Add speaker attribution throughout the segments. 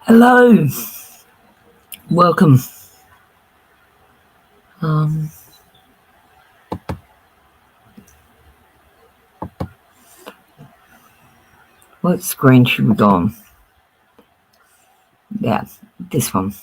Speaker 1: Hello, welcome. What screen should we go on? Yeah, this one.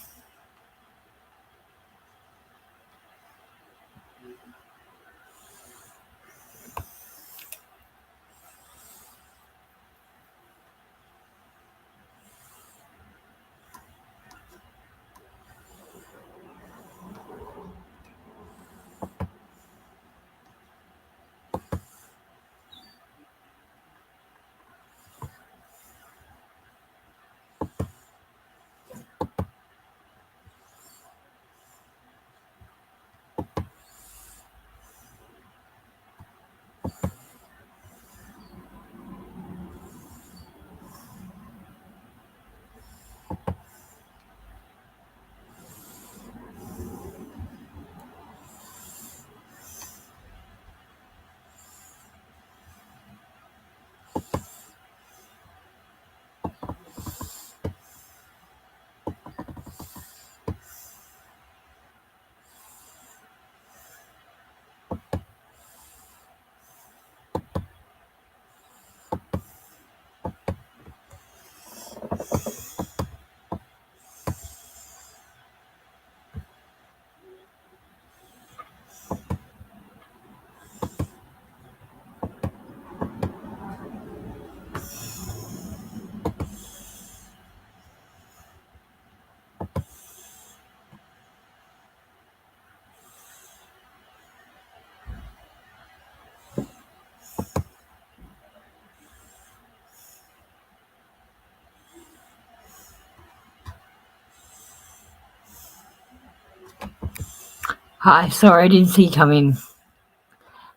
Speaker 1: Hi, sorry I didn't see you come in.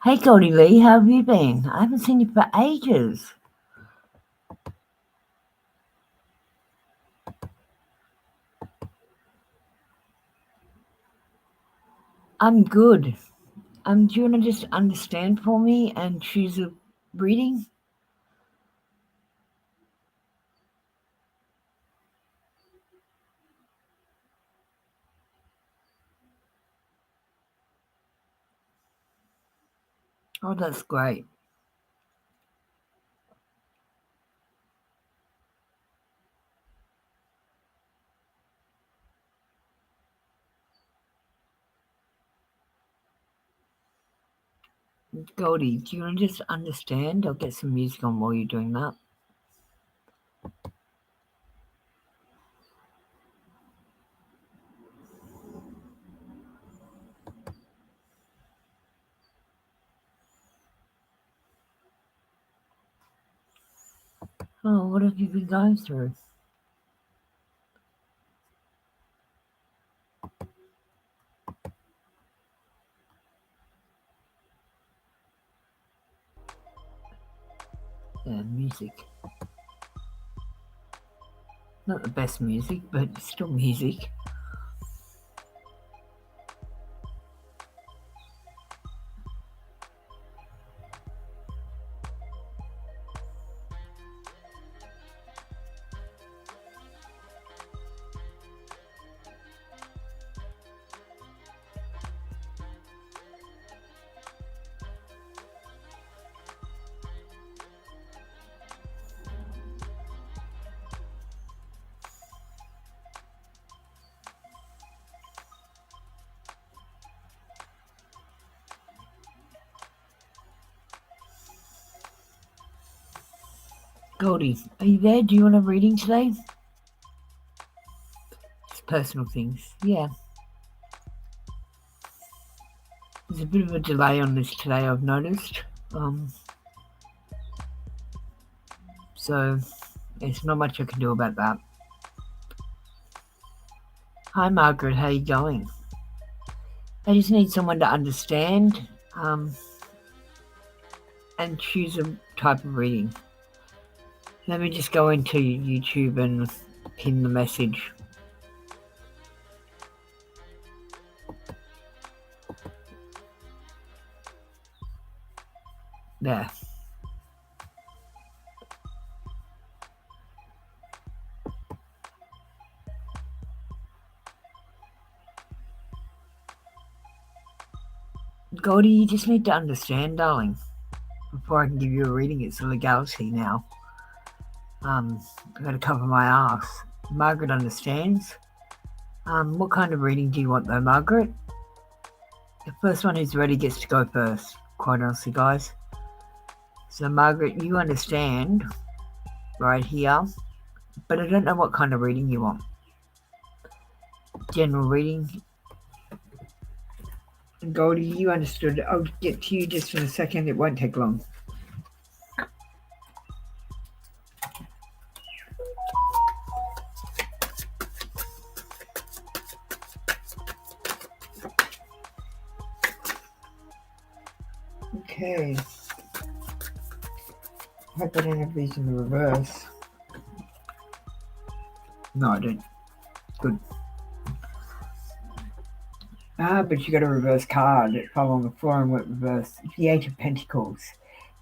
Speaker 1: Hey Goldie Lee, how have you been? I haven't seen you for ages. I'm good. Do you want to just understand for me and choose a reading? Oh, that's great. Goldie, do you want to just understand? I'll get some music on while you're doing that. Oh, what have you been going through? Yeah, music. Not the best music, but still music. Goldie, are you there? Do you want a reading today? It's personal things. Yeah. There's a bit of a delay on this today, I've noticed. So there's not much I can do about that. Hi Margaret, how you going? I just need someone to understand and choose a type of reading. Let me just go into YouTube and pin the message. There. Goldie, you just need to understand, darling. Before I can give you a reading, it's a legality now. I've got to cover my ass. Margaret understands. What kind of reading do you want though, Margaret? The first one who's ready gets to go first, quite honestly, guys. So Margaret, you understand right here, but I don't know what kind of reading you want. General reading. And Goldie, you understood. I'll get to you just in a second. It won't take long. Okay. I hope I don't have these in the reverse. No, I don't. Good. But you got a reverse card. It fell on the floor and went reverse. The Eight of Pentacles.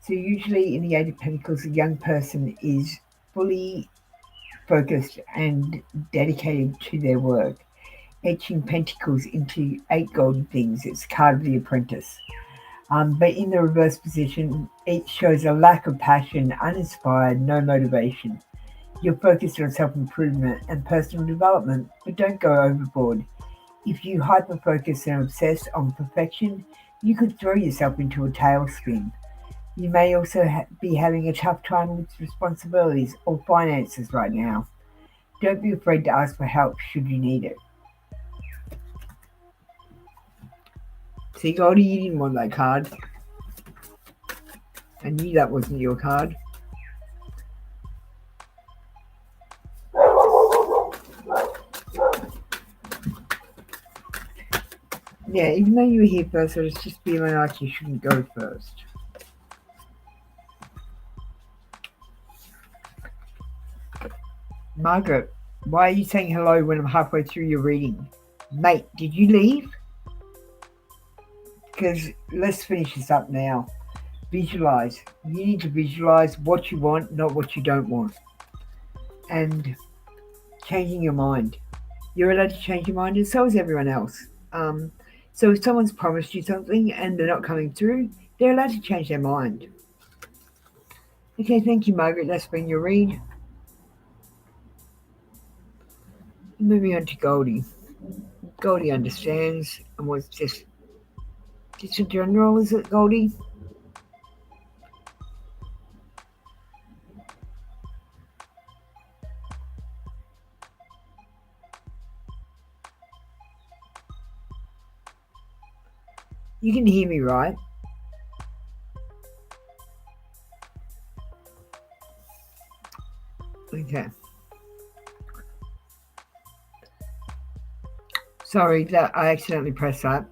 Speaker 1: So usually in the Eight of Pentacles, a young person is fully focused and dedicated to their work. Etching pentacles into 8 golden things. It's the card of the apprentice. But in the reverse position, it shows a lack of passion, uninspired, no motivation. You're focused on self-improvement and personal development, but don't go overboard. If you hyper-focus and obsess on perfection, you could throw yourself into a tailspin. You may also be having a tough time with responsibilities or finances right now. Don't be afraid to ask for help should you need it. See, Goldie, you didn't want that card. I knew that wasn't your card. Yeah, even though you were here first, I was just feeling like you shouldn't go first. Margaret, why are you saying hello when I'm halfway through your reading? Mate, did you leave? Because let's finish this up now. Visualize. You need to visualize what you want, not what you don't want. And changing your mind. You're allowed to change your mind, and so is everyone else. So if someone's promised you something and they're not coming through, they're allowed to change their mind. Okay, thank you, Margaret. That's been your read. Moving on to Goldie. Goldie understands and was just a general, is it, Goldie? You can hear me, right? Okay. Sorry that I accidentally pressed that.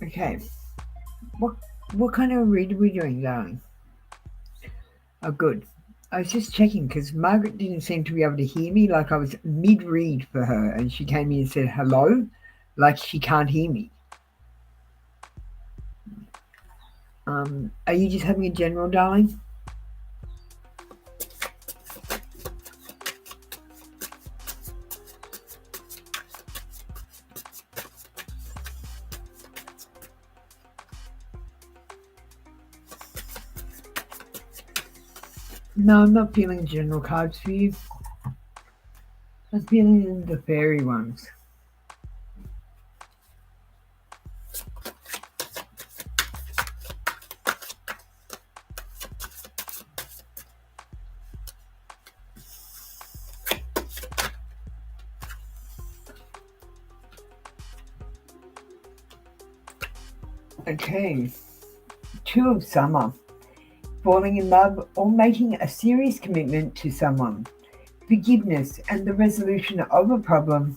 Speaker 1: Okay. What kind of read are we doing, darling? Oh, good. I was just checking because Margaret didn't seem to be able to hear me. Like I was mid-read for her and she came in and said hello, like she can't hear me. Are you just having a general, darling? No, I'm not feeling general cards for you. I'm feeling the fairy ones. Okay, Two of Summer. Falling in love or making a serious commitment to someone. Forgiveness and the resolution of a problem.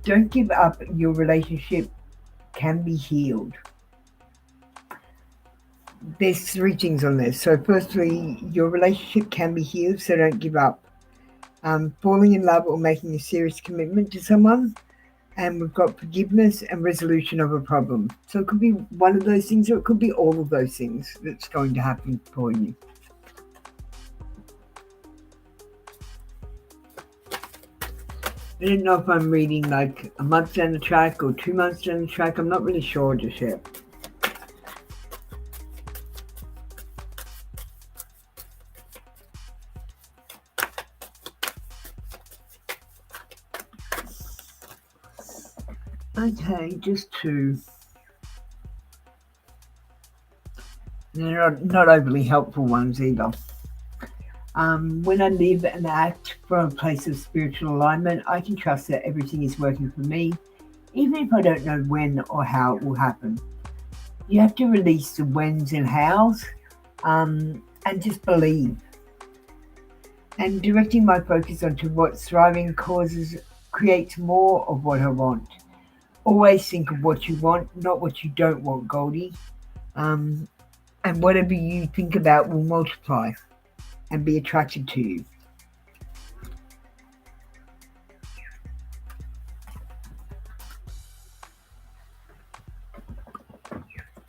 Speaker 1: Don't give up, your relationship can be healed. There's three things on this. So firstly, your relationship can be healed, so don't give up. Falling in love or making a serious commitment to someone. And we've got forgiveness and resolution of a problem. So it could be one of those things, or it could be all of those things that's going to happen for you. I don't know if I'm reading like a month down the track or 2 months down the track. I'm not really sure just yet. Okay, just two. They're not overly helpful ones either. When I live and act from a place of spiritual alignment, I can trust that everything is working for me, even if I don't know when or how it will happen. You have to release the whens and hows, and just believe. And directing my focus onto what's thriving creates more of what I want. Always think of what you want, not what you don't want, Goldie. And whatever you think about will multiply and be attracted to you.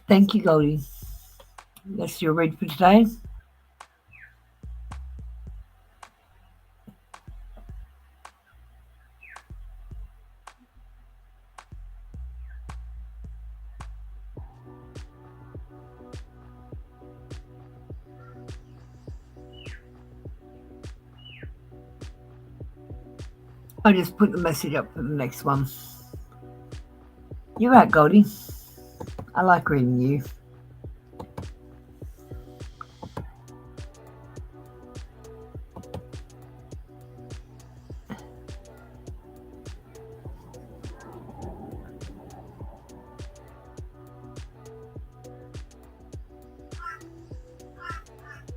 Speaker 1: Thank you, Goldie. That's your read for today. I'll just put the message up for the next one. You're right, Goldie. I like reading you.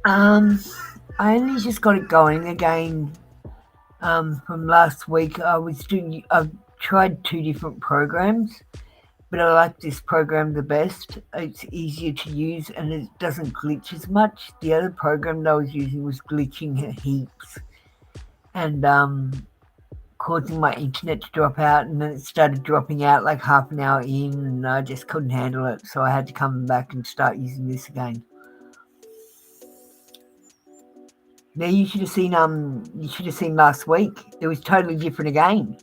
Speaker 1: I only just got it going again from last week. I've tried 2 different programs, but I like this program the best. It's easier to use and it doesn't glitch as much. The other program that I was using was glitching heaps and causing my internet to drop out, and then it started dropping out like half an hour in, and I just couldn't handle it, so I had to come back and start using this again. Now you should have seen last week. It was totally different again.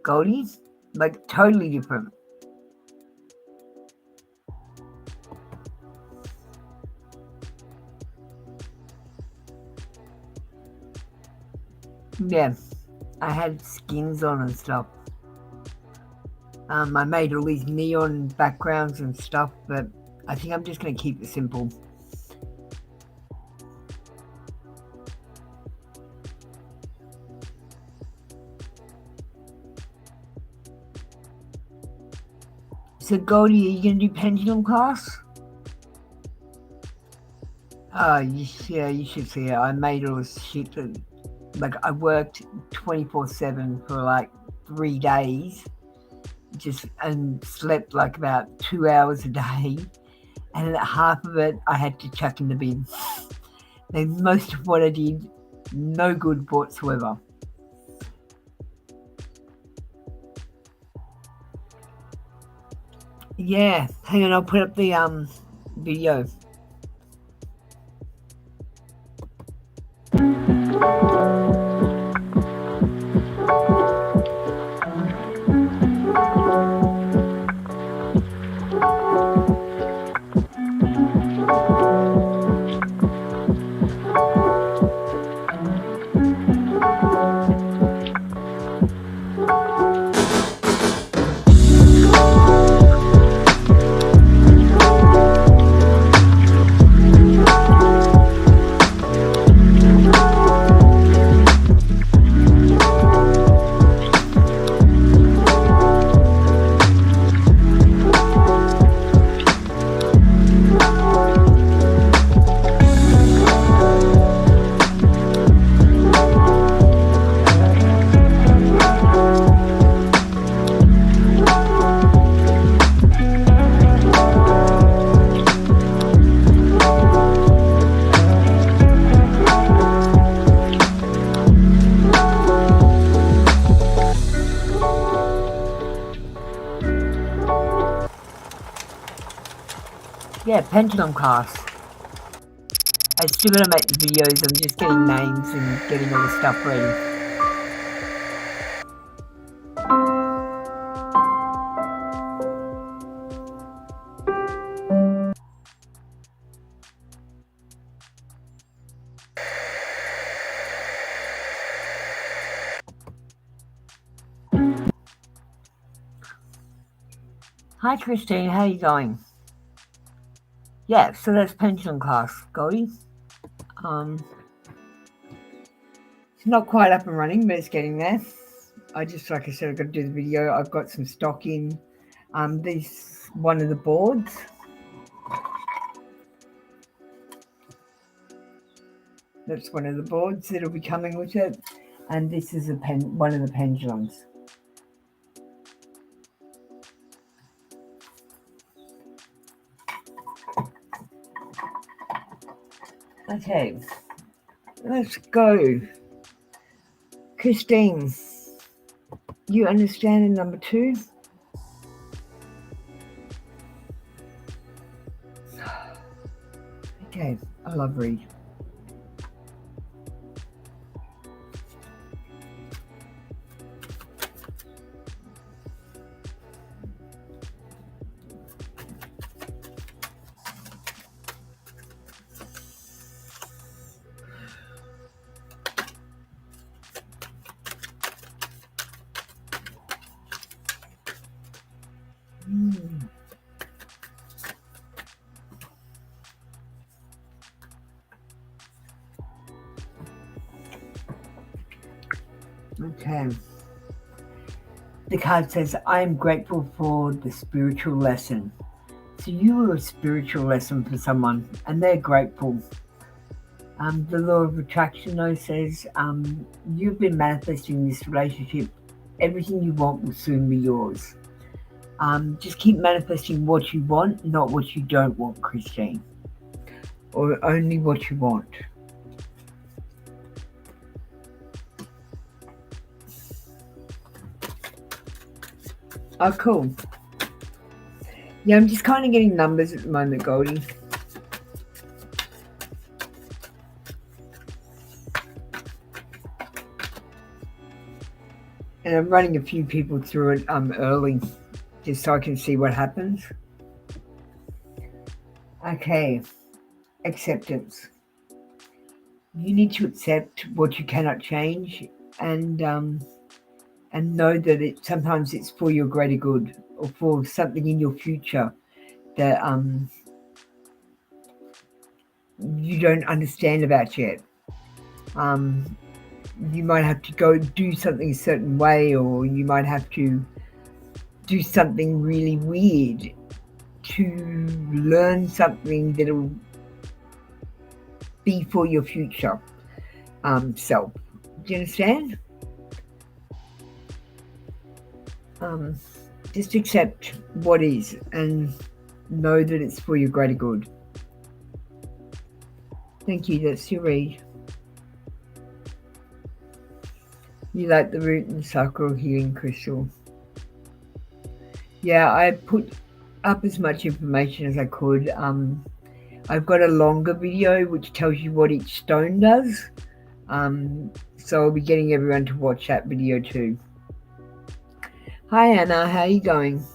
Speaker 1: Goldie, like totally different. Yeah, I had skins on and stuff. I made all these neon backgrounds and stuff, but I think I'm just going to keep it simple. So Goldie, are you going to do pendulum class? Oh, you should see it. I made all this shit. Like I worked 24/7 for like 3 days, and slept like about 2 hours a day, and half of it I had to chuck in the bin. And most of what I did, no good whatsoever. Yeah, hang on, I'll put up the video. Yeah, pendulum class. I still gotta make the videos. I'm just getting names and getting all the stuff ready. Hi Christine, how are you going? Yeah, so that's pendulum class, Goldie. It's not quite up and running, but it's getting there. Like I said, I've got to do the video. I've got some stock in. This one of the boards. That's one of the boards that'll be coming with it. And this is one of the pendulums. Okay, let's go. Christine, you understand in number 2? Okay, I love read. Okay. The card says, I am grateful for the spiritual lesson. So you were a spiritual lesson for someone and they're grateful. The law of attraction though says you've been manifesting this relationship. Everything you want will soon be yours. Just keep manifesting what you want, not what you don't want, Christine. Or only what you want. Oh, cool. Yeah, I'm just kind of getting numbers at the moment, Goldie. And I'm running a few people through it early, just so I can see what happens. Okay, acceptance. You need to accept what you cannot change, and know that sometimes it's for your greater good or for something in your future that you don't understand about yet. You might have to go do something a certain way, or you might have to do something really weird to learn something that'll be for your future self. Do you understand? Just accept what is and know that it's for your greater good. Thank you, that's your read. You like the root and sacral healing crystal. Yeah, I put up as much information as I could. I've got a longer video which tells you what each stone does. So I'll be getting everyone to watch that video too. Hi Anna, how are you going?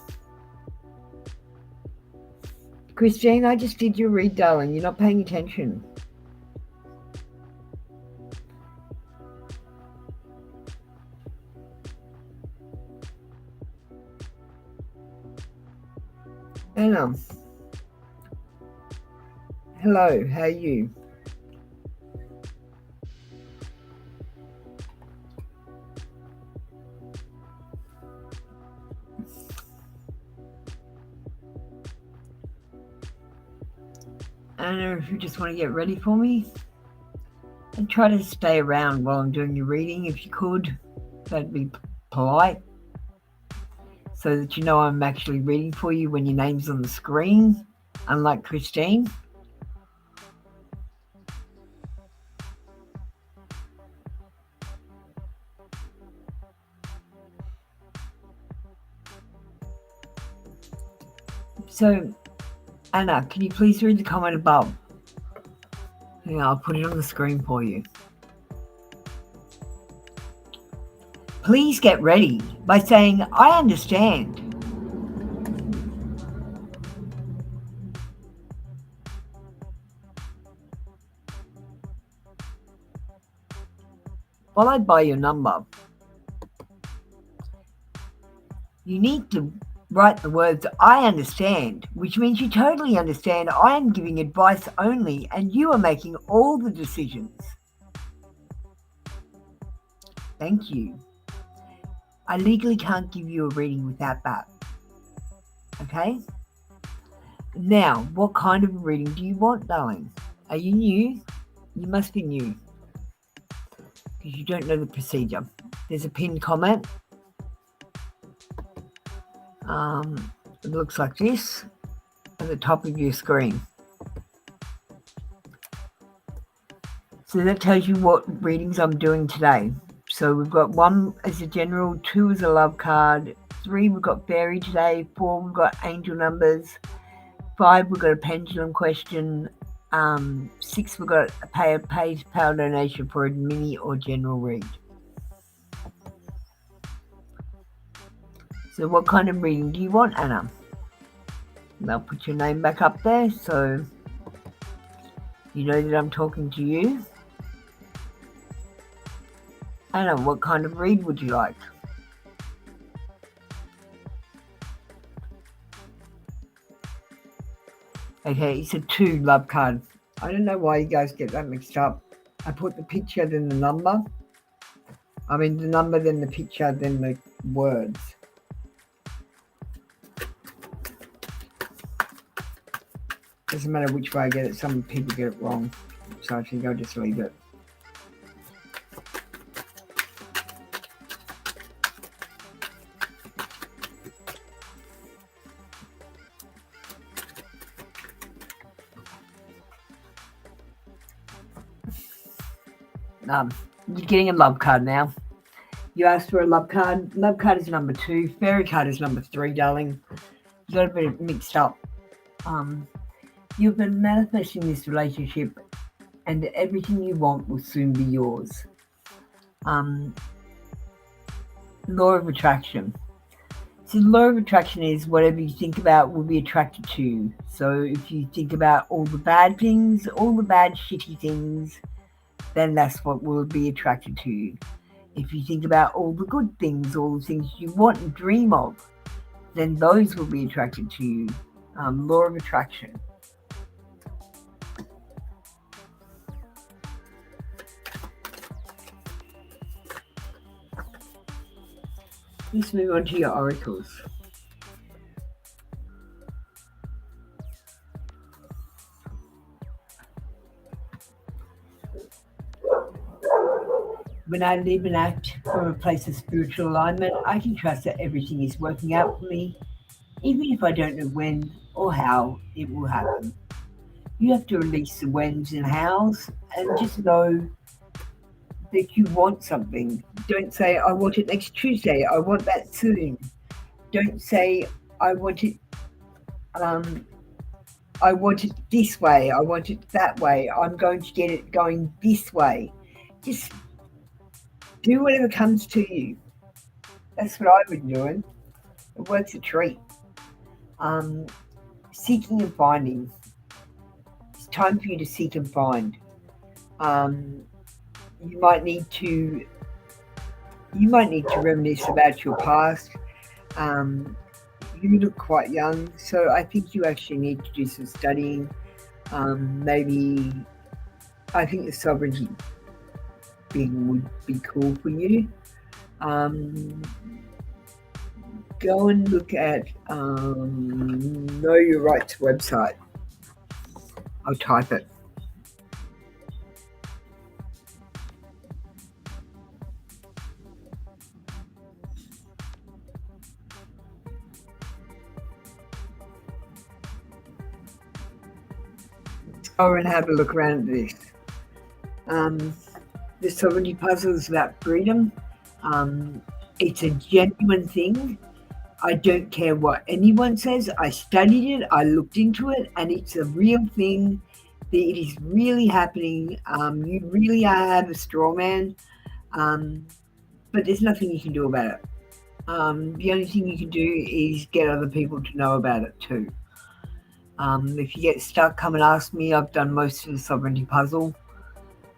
Speaker 1: Christine, I just did your read, darling. You're not paying attention. Anna. Hello, how are you? Anna, if you just want to get ready for me, and try to stay around while I'm doing your reading if you could. That'd be polite, so that you know I'm actually reading for you when your name's on the screen, unlike Christine. So Anna, can you please read the comment above? Hang on, I'll put it on the screen for you. Please get ready by saying, I understand. Followed by your number. You need to write the words, I understand, which means you totally understand I am giving advice only and you are making all the decisions. Thank you. I legally can't give you a reading without that. Okay? Now, what kind of a reading do you want, darling? Are you new? You must be new, because you don't know the procedure. There's a pinned comment. It looks like this at the top of your screen. So that tells you what readings I'm doing today. So we've got 1 as a general, 2 as a love card, 3 we've got fairy today, 4 we've got angel numbers, 5 we've got a pendulum question, 6 we've got a PayPal donation for a mini or general read. So what kind of reading do you want, Anna? And I'll put your name back up there so you know that I'm talking to you. Anna, what kind of read would you like? Okay, it's a 2 love card. I don't know why you guys get that mixed up. I put the picture, then the number. I mean the number, then the picture, then the words. Doesn't matter which way I get it. Some people get it wrong. So I think I'll just leave it. You're getting a love card now. You asked for a love card. Love card is number 2. Fairy card is number 3, darling. You got a bit mixed up. You've been manifesting this relationship and everything you want will soon be yours. Law of attraction. So the law of attraction is whatever you think about will be attracted to you. So if you think about all the bad things, all the bad shitty things, then that's what will be attracted to you. If you think about all the good things, all the things you want and dream of, then those will be attracted to you. Law of attraction. Let's move on to your oracles. When I live and act from a place of spiritual alignment, I can trust that everything is working out for me, even if I don't know when or how it will happen. You have to release the whens and hows and just know that you want something. Don't say, I want it next Tuesday. I want that soon. Don't say, I want it this way. I want it that way. I'm going to get it going this way. Just do whatever comes to you. That's what I've been doing. It works a treat. Seeking and finding. It's time for you to seek and find. You might need to reminisce about your past. You look quite young, so I think you actually need to do some studying. Maybe I think the sovereignty thing would be cool for you. Go and look at Know Your Rights website. I'll type it. Go and have a look around at this. The sovereignty puzzle is about freedom. It's a genuine thing. I don't care what anyone says. I studied it, I looked into it, and it's a real thing. It is really happening. You really are the straw man, but there's nothing you can do about it. The only thing you can do is get other people to know about it too. If you get stuck, come and ask me. I've done most of the sovereignty puzzle,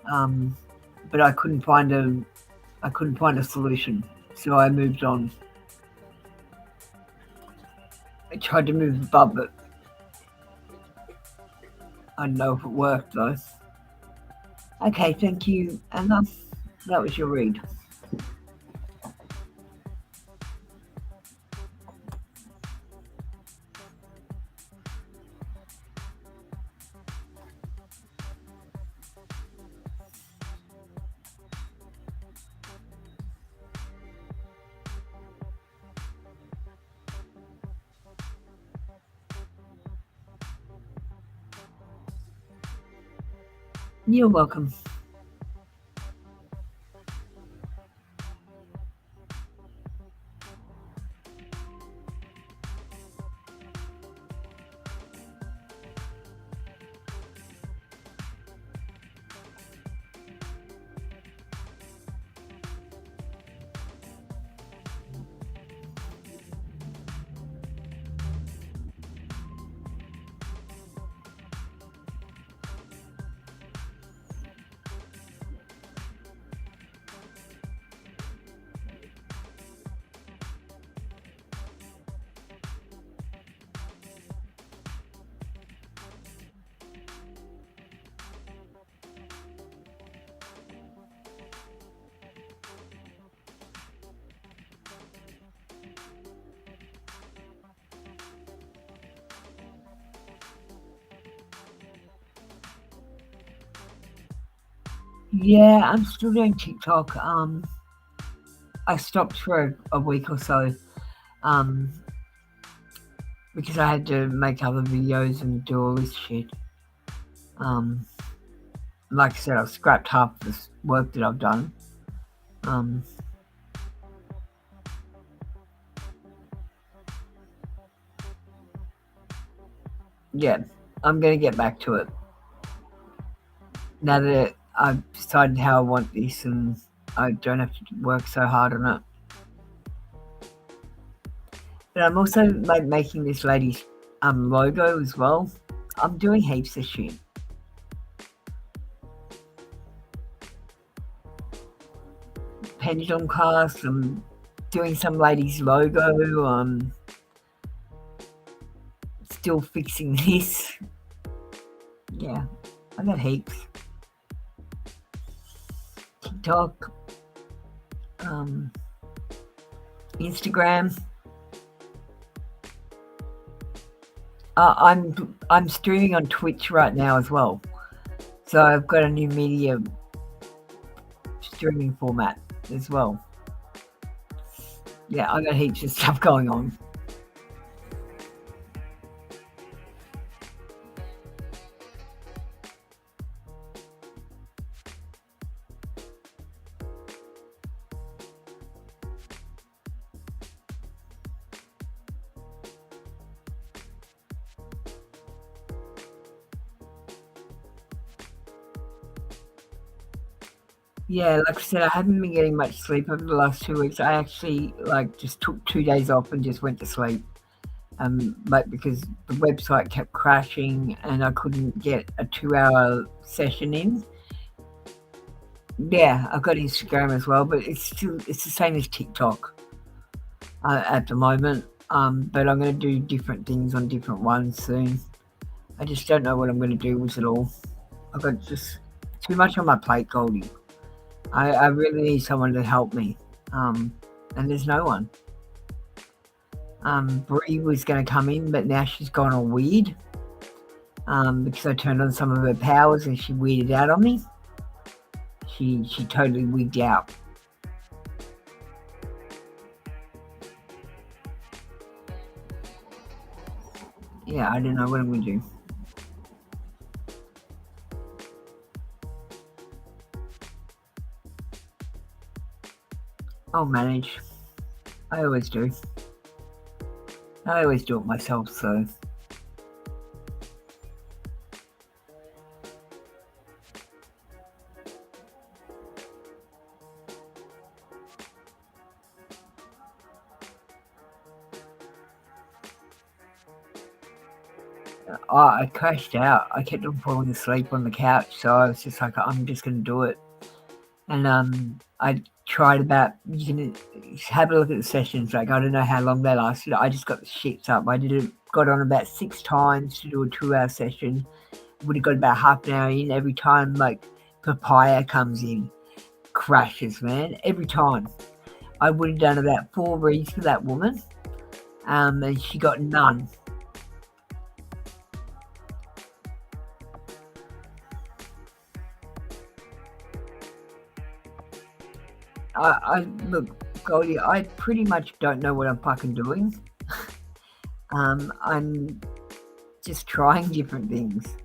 Speaker 1: but I couldn't find a solution, so I moved on. I tried to move above it. I don't know if it worked though. Okay, thank you, Anna. That was your read. You're welcome. Yeah, I'm still doing TikTok. I stopped for a week or so because I had to make other videos and do all this shit. Like I said, I've scrapped half this work that I've done. Yeah, I'm going to get back to it. Now that I've decided how I want this and I don't have to work so hard on it. But I'm also making this lady's logo as well. I'm doing heaps of shit. Pendulum cast, I'm doing some lady's logo, still fixing this. Yeah, I got heaps. TikTok, Instagram. I'm streaming on Twitch right now as well. So I've got a new media streaming format as well. Yeah, I got heaps of stuff going on. Yeah, like I said, I haven't been getting much sleep over the last 2 weeks. I actually just took 2 days off and just went to sleep. Because the website kept crashing and I couldn't get a 2-hour session in. Yeah, I've got Instagram as well, but it's the same as TikTok at the moment. But I'm going to do different things on different ones soon. I just don't know what I'm going to do with it all. I've got just too much on my plate, Goldie. I really need someone to help me, and there's no one. Bree was going to come in, but now she's gone all weird because I turned on some of her powers and she weirded out on me. She totally wigged out. Yeah, I don't know what I'm going to do. I'll manage. I always do. I always do it myself, so. Oh, I crashed out. I kept on falling asleep on the couch, so I was just like, I'm just going to do it. And I tried about, you can have a look at the sessions, like I don't know how long they lasted. I just got the shits up. Got on about 6 times to do a 2-hour session. Would have got about half an hour in. Every time like papaya comes in, crashes, man. Every time. I would have done about 4 reads for that woman, and she got none. Look, Goldie, I pretty much don't know what I'm fucking doing. I'm just trying different things.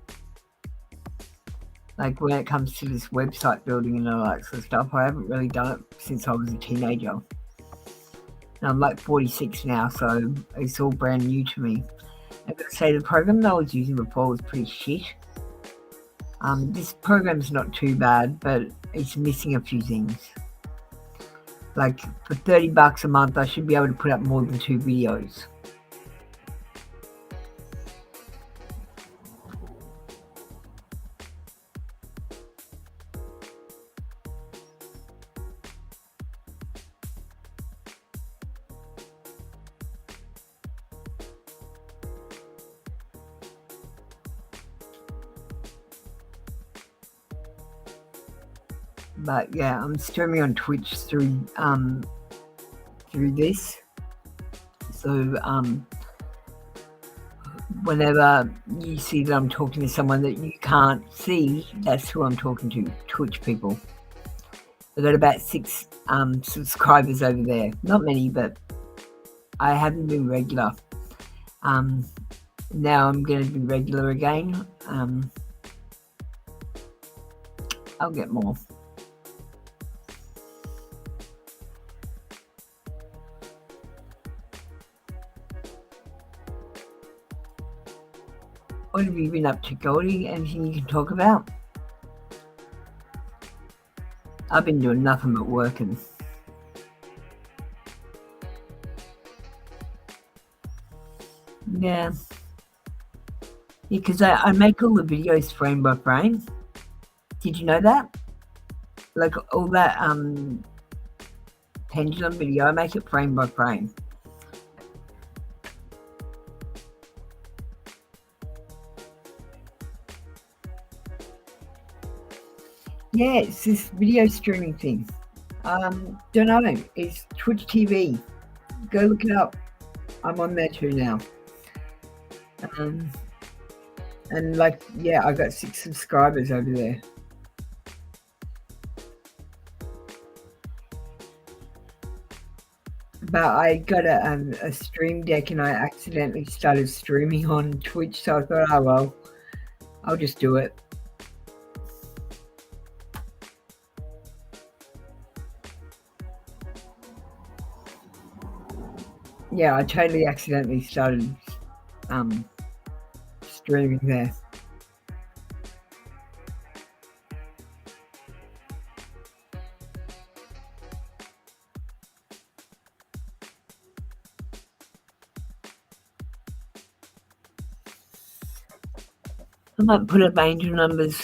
Speaker 1: Like when it comes to this website building and all that sort of stuff, I haven't really done it since I was a teenager. And I'm like 46 now, so it's all brand new to me. I've got to say, the program that I was using before was pretty shit. This program's not too bad, but it's missing a few things. Like for $30 a month, I should be able to put up more than 2 videos. But yeah, I'm streaming on Twitch through this. So whenever you see that I'm talking to someone that you can't see, that's who I'm talking to, Twitch people. I've got about 6 subscribers over there. Not many, but I haven't been regular. Now I'm going to be regular again. I'll get more. What have you been up to, Goldie? Anything you can talk about? I've been doing nothing but working. Yeah. Because I make all the videos frame by frame. Did you know that? Like all that pendulum video, I make it frame by frame. Yeah, it's this video streaming thing. Don't know. It's Twitch TV. Go look it up. I'm on there too now. And like, yeah, I got 6 subscribers over there. But I got a stream deck and I accidentally started streaming on Twitch, so I thought, oh well, I'll just do it. Yeah, I totally accidentally started streaming there. I might put up angel numbers.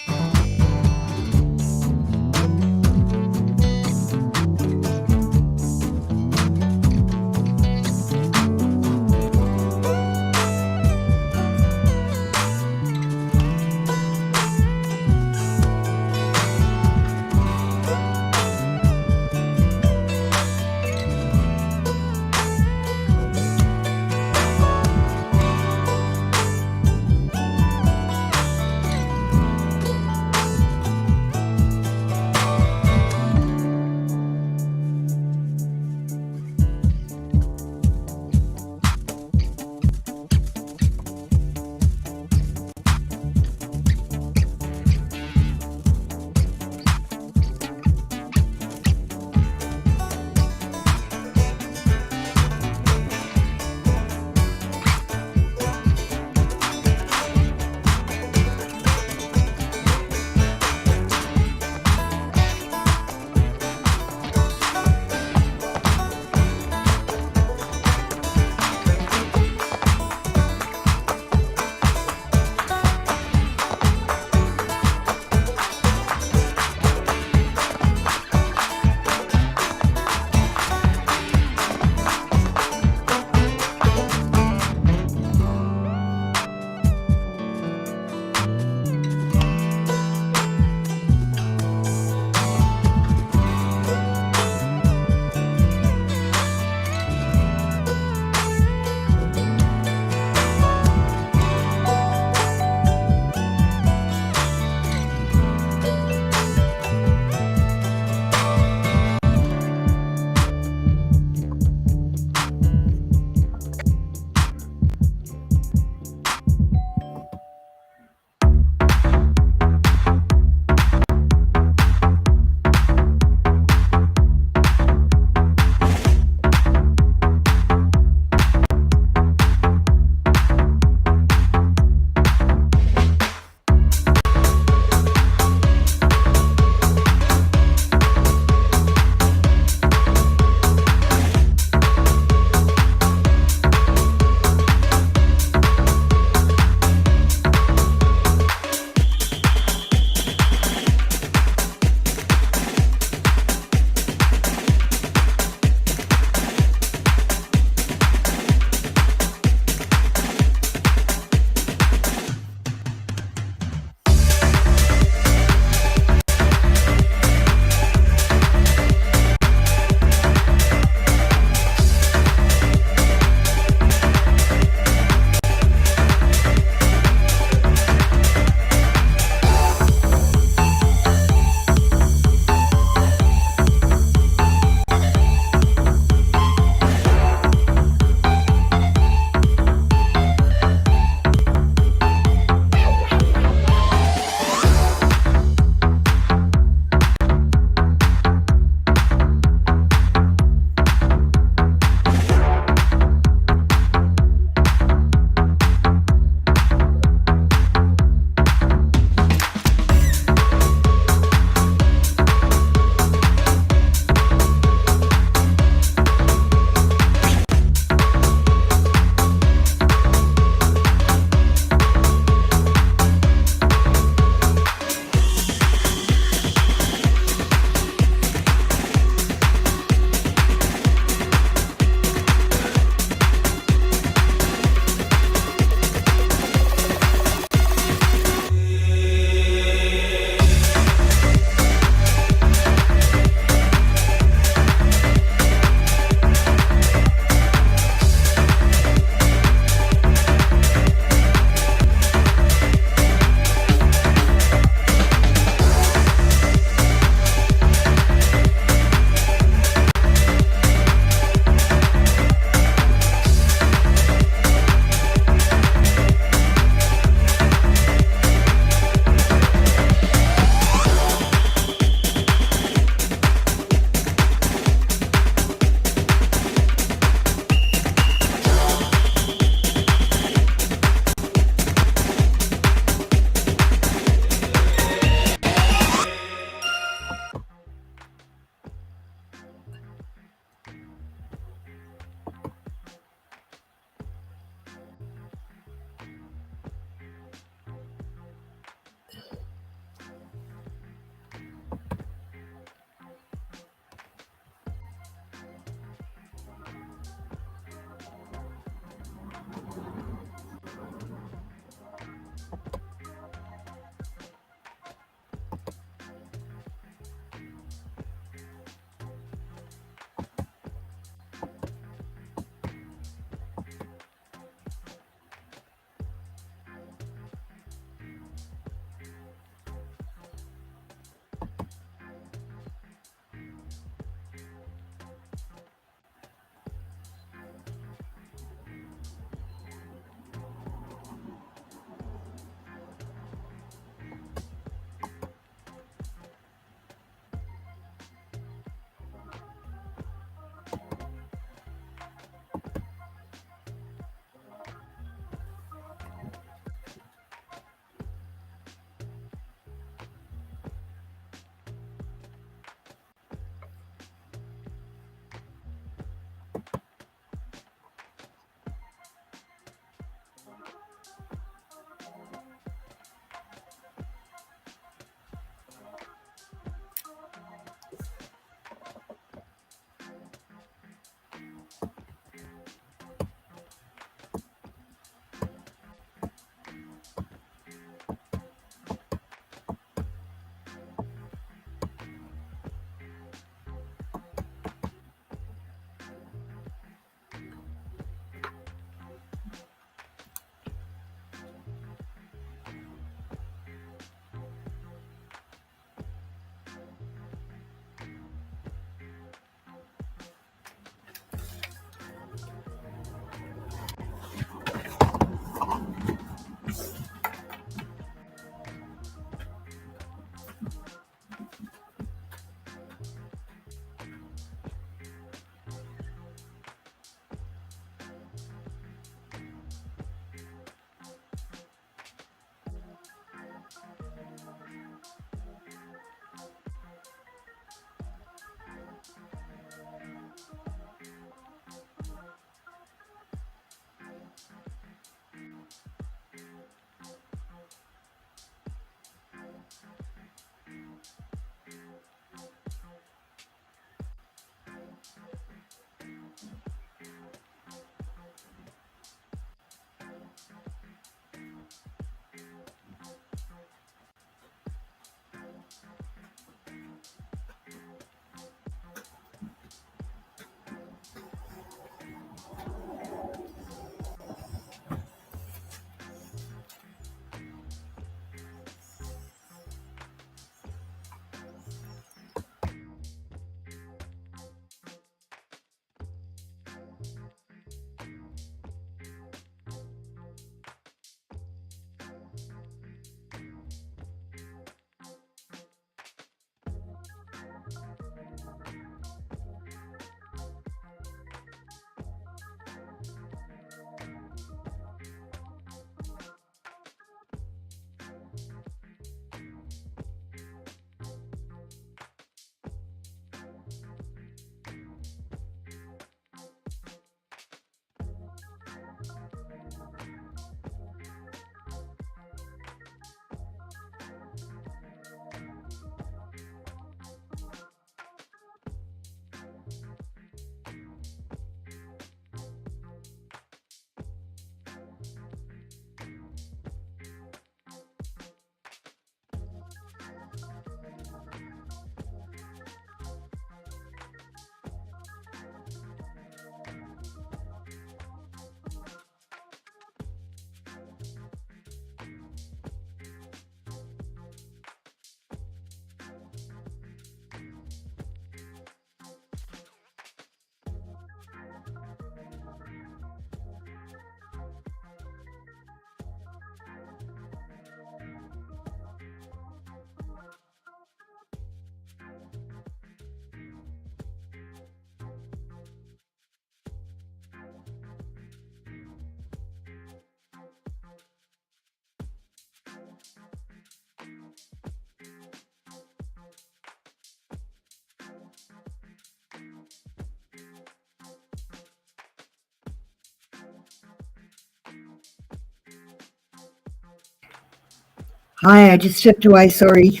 Speaker 1: Hi, I just stepped away, sorry.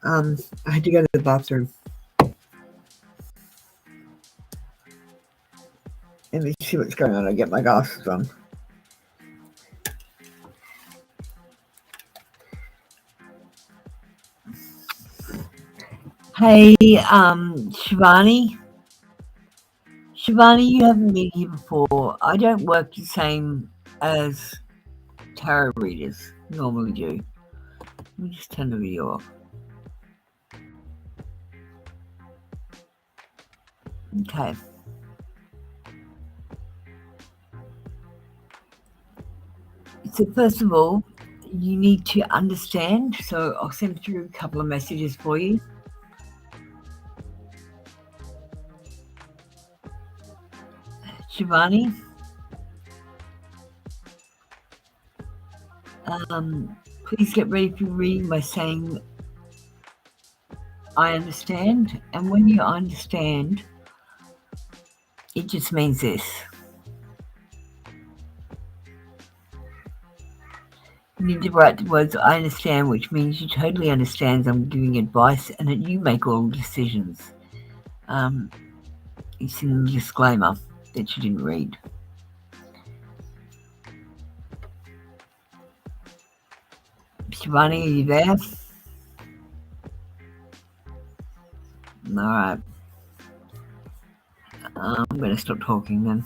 Speaker 1: I had to go to the bathroom. Let me see what's going on. I get my glasses on. Hey, Shivani. Shivani, you haven't been here before. I don't work the same as tarot readers normally do. Let me just turn the video off. Okay. So first of all, you need to understand. So I'll send through a couple of messages for you. Shivani, please get ready for reading by saying, I understand. And when you understand, it just means this. You need to write the words, I understand, which means you totally understand I'm giving advice and that you make all decisions. It's in the disclaimer that you didn't read. Shivani, are you there? All right. I'm going to stop talking then.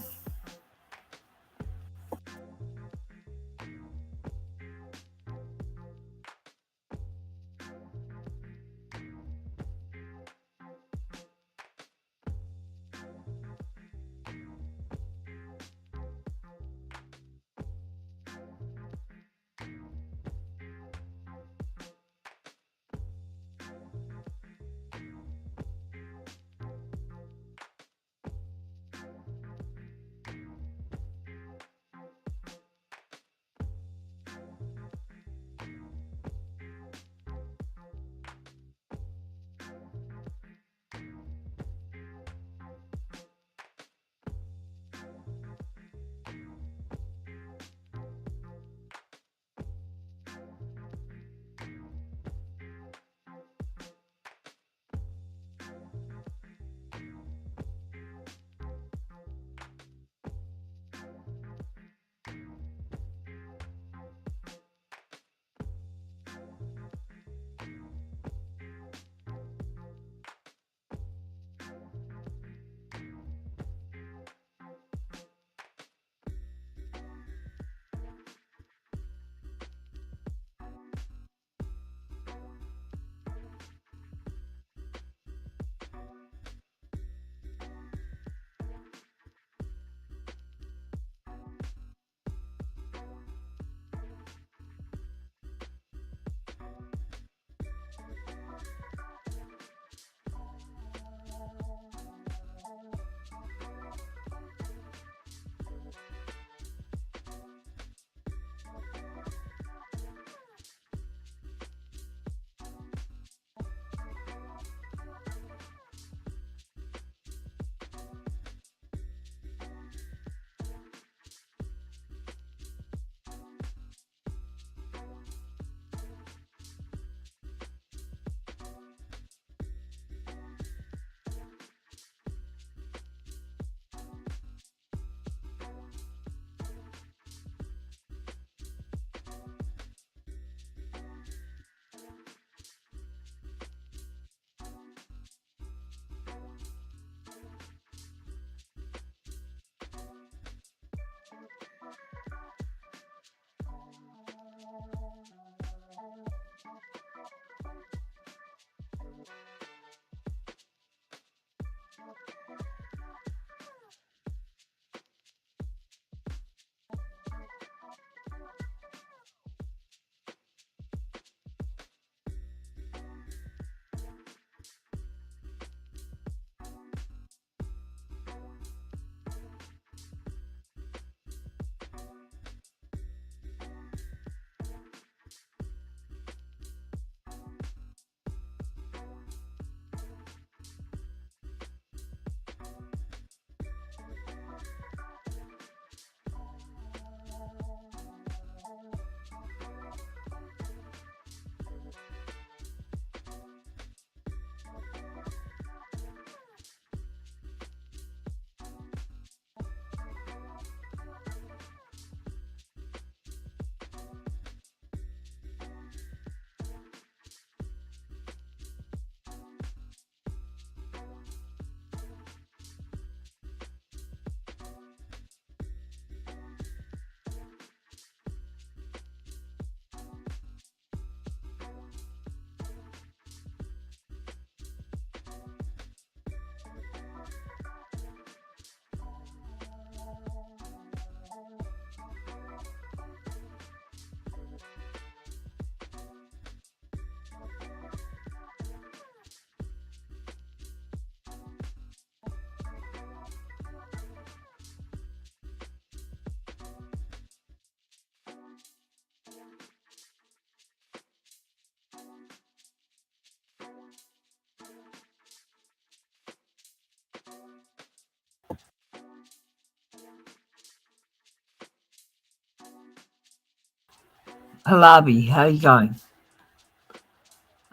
Speaker 1: Pallavi, how are you going?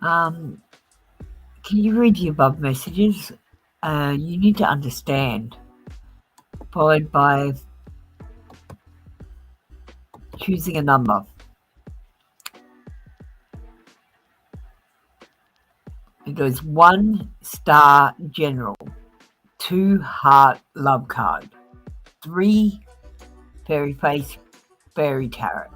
Speaker 1: Can you read the above messages? You need to understand, followed by choosing a number. It goes 1 star general, 2 heart love card, 3 fairy face fairy tarot.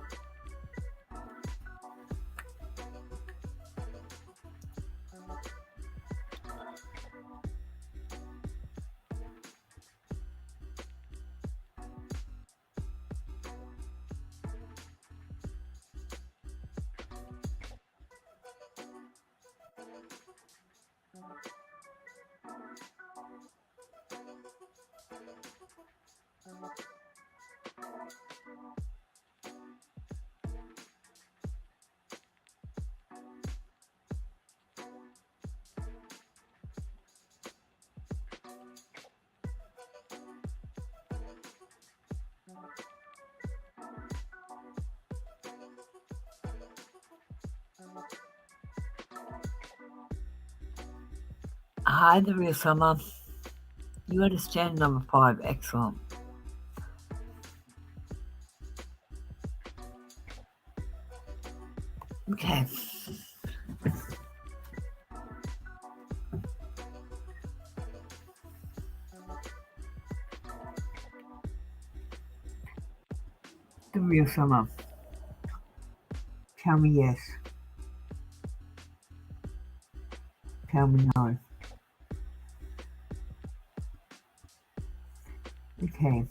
Speaker 1: Hi, the real summer. You understand number 5. Excellent. Okay. The real summer. Tell me yes. Tell me no. Okay.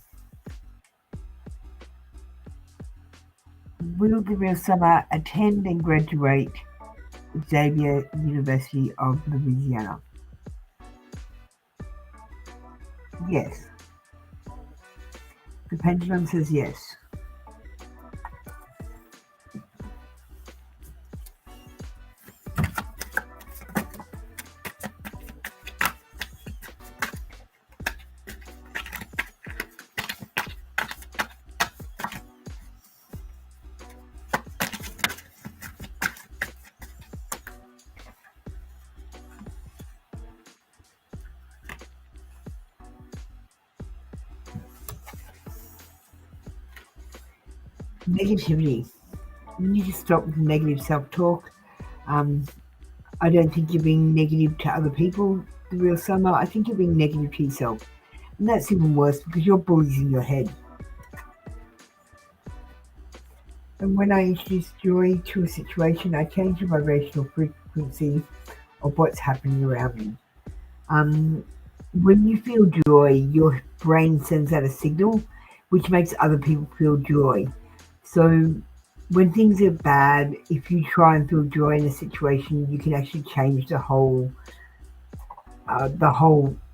Speaker 1: Will the real summer attend and graduate Xavier University of Louisiana? Yes. The pendulum says yes. Negativity. You need to stop with negative self-talk. I don't think you're being negative to other people, the real summer. I think you're being negative to yourself. And that's even worse because you're bullies in your head. And when I introduce joy to a situation, I change the vibrational frequency of what's happening around me. When you feel joy, your brain sends out a signal which makes other people feel joy. So when things are bad, if you try and feel joy in a situation, you can actually change the whole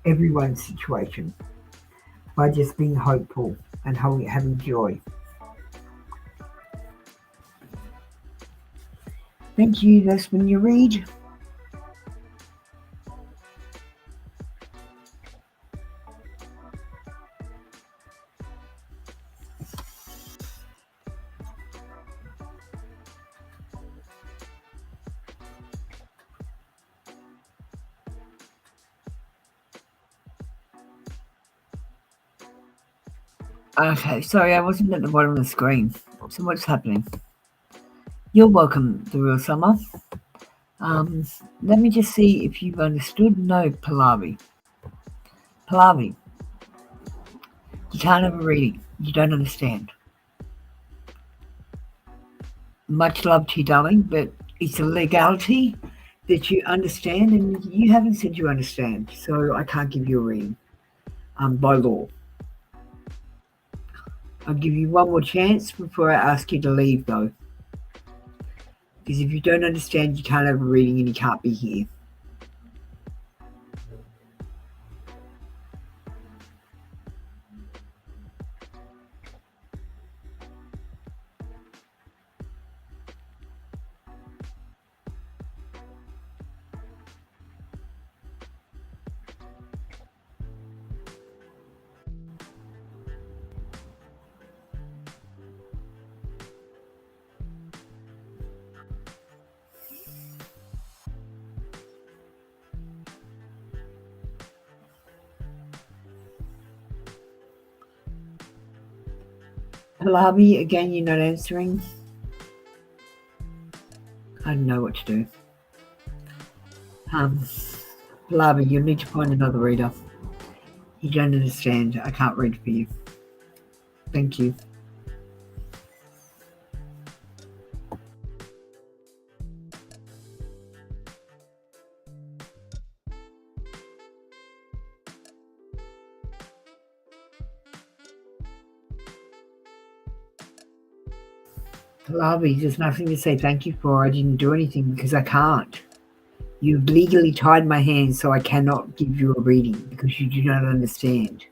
Speaker 1: everyone's situation by just being hopeful and having joy. Thank you. That's when you read. Okay, sorry, I wasn't at the bottom of the screen. So what's happening? You're welcome, the real summer. Let me just see if you've understood. No, Pallavi. Pallavi, you can't have a reading. You don't understand. Much love to you, darling, but it's a legality that you understand, and you haven't said you understand, so I can't give you a reading by law. I'll give you one more chance before I ask you to leave, though. Because if you don't understand, you can't have a reading and you can't be here. Pallavi, again, you're not answering. I don't know what to do. Pallavi, you'll need to find another reader. You don't understand. I can't read for you. Thank you. Pallavi, there's nothing to say thank you for. I didn't do anything because I can't. You've legally tied my hands, so I cannot give you a reading because you do not understand.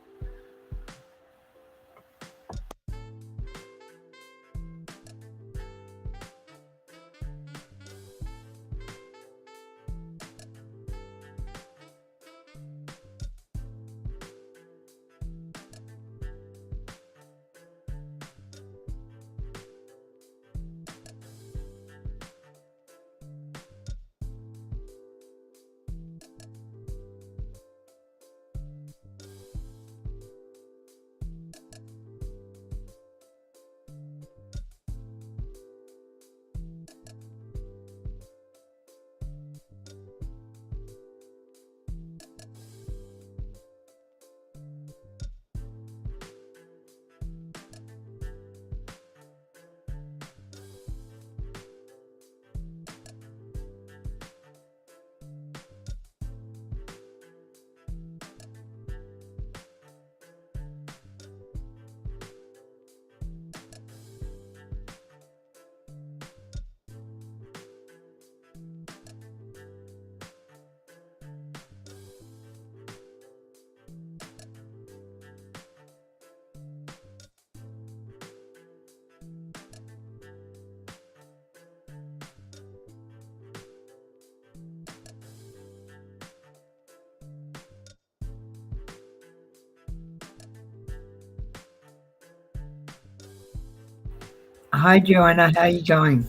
Speaker 1: Hi, Joanna. How are you going?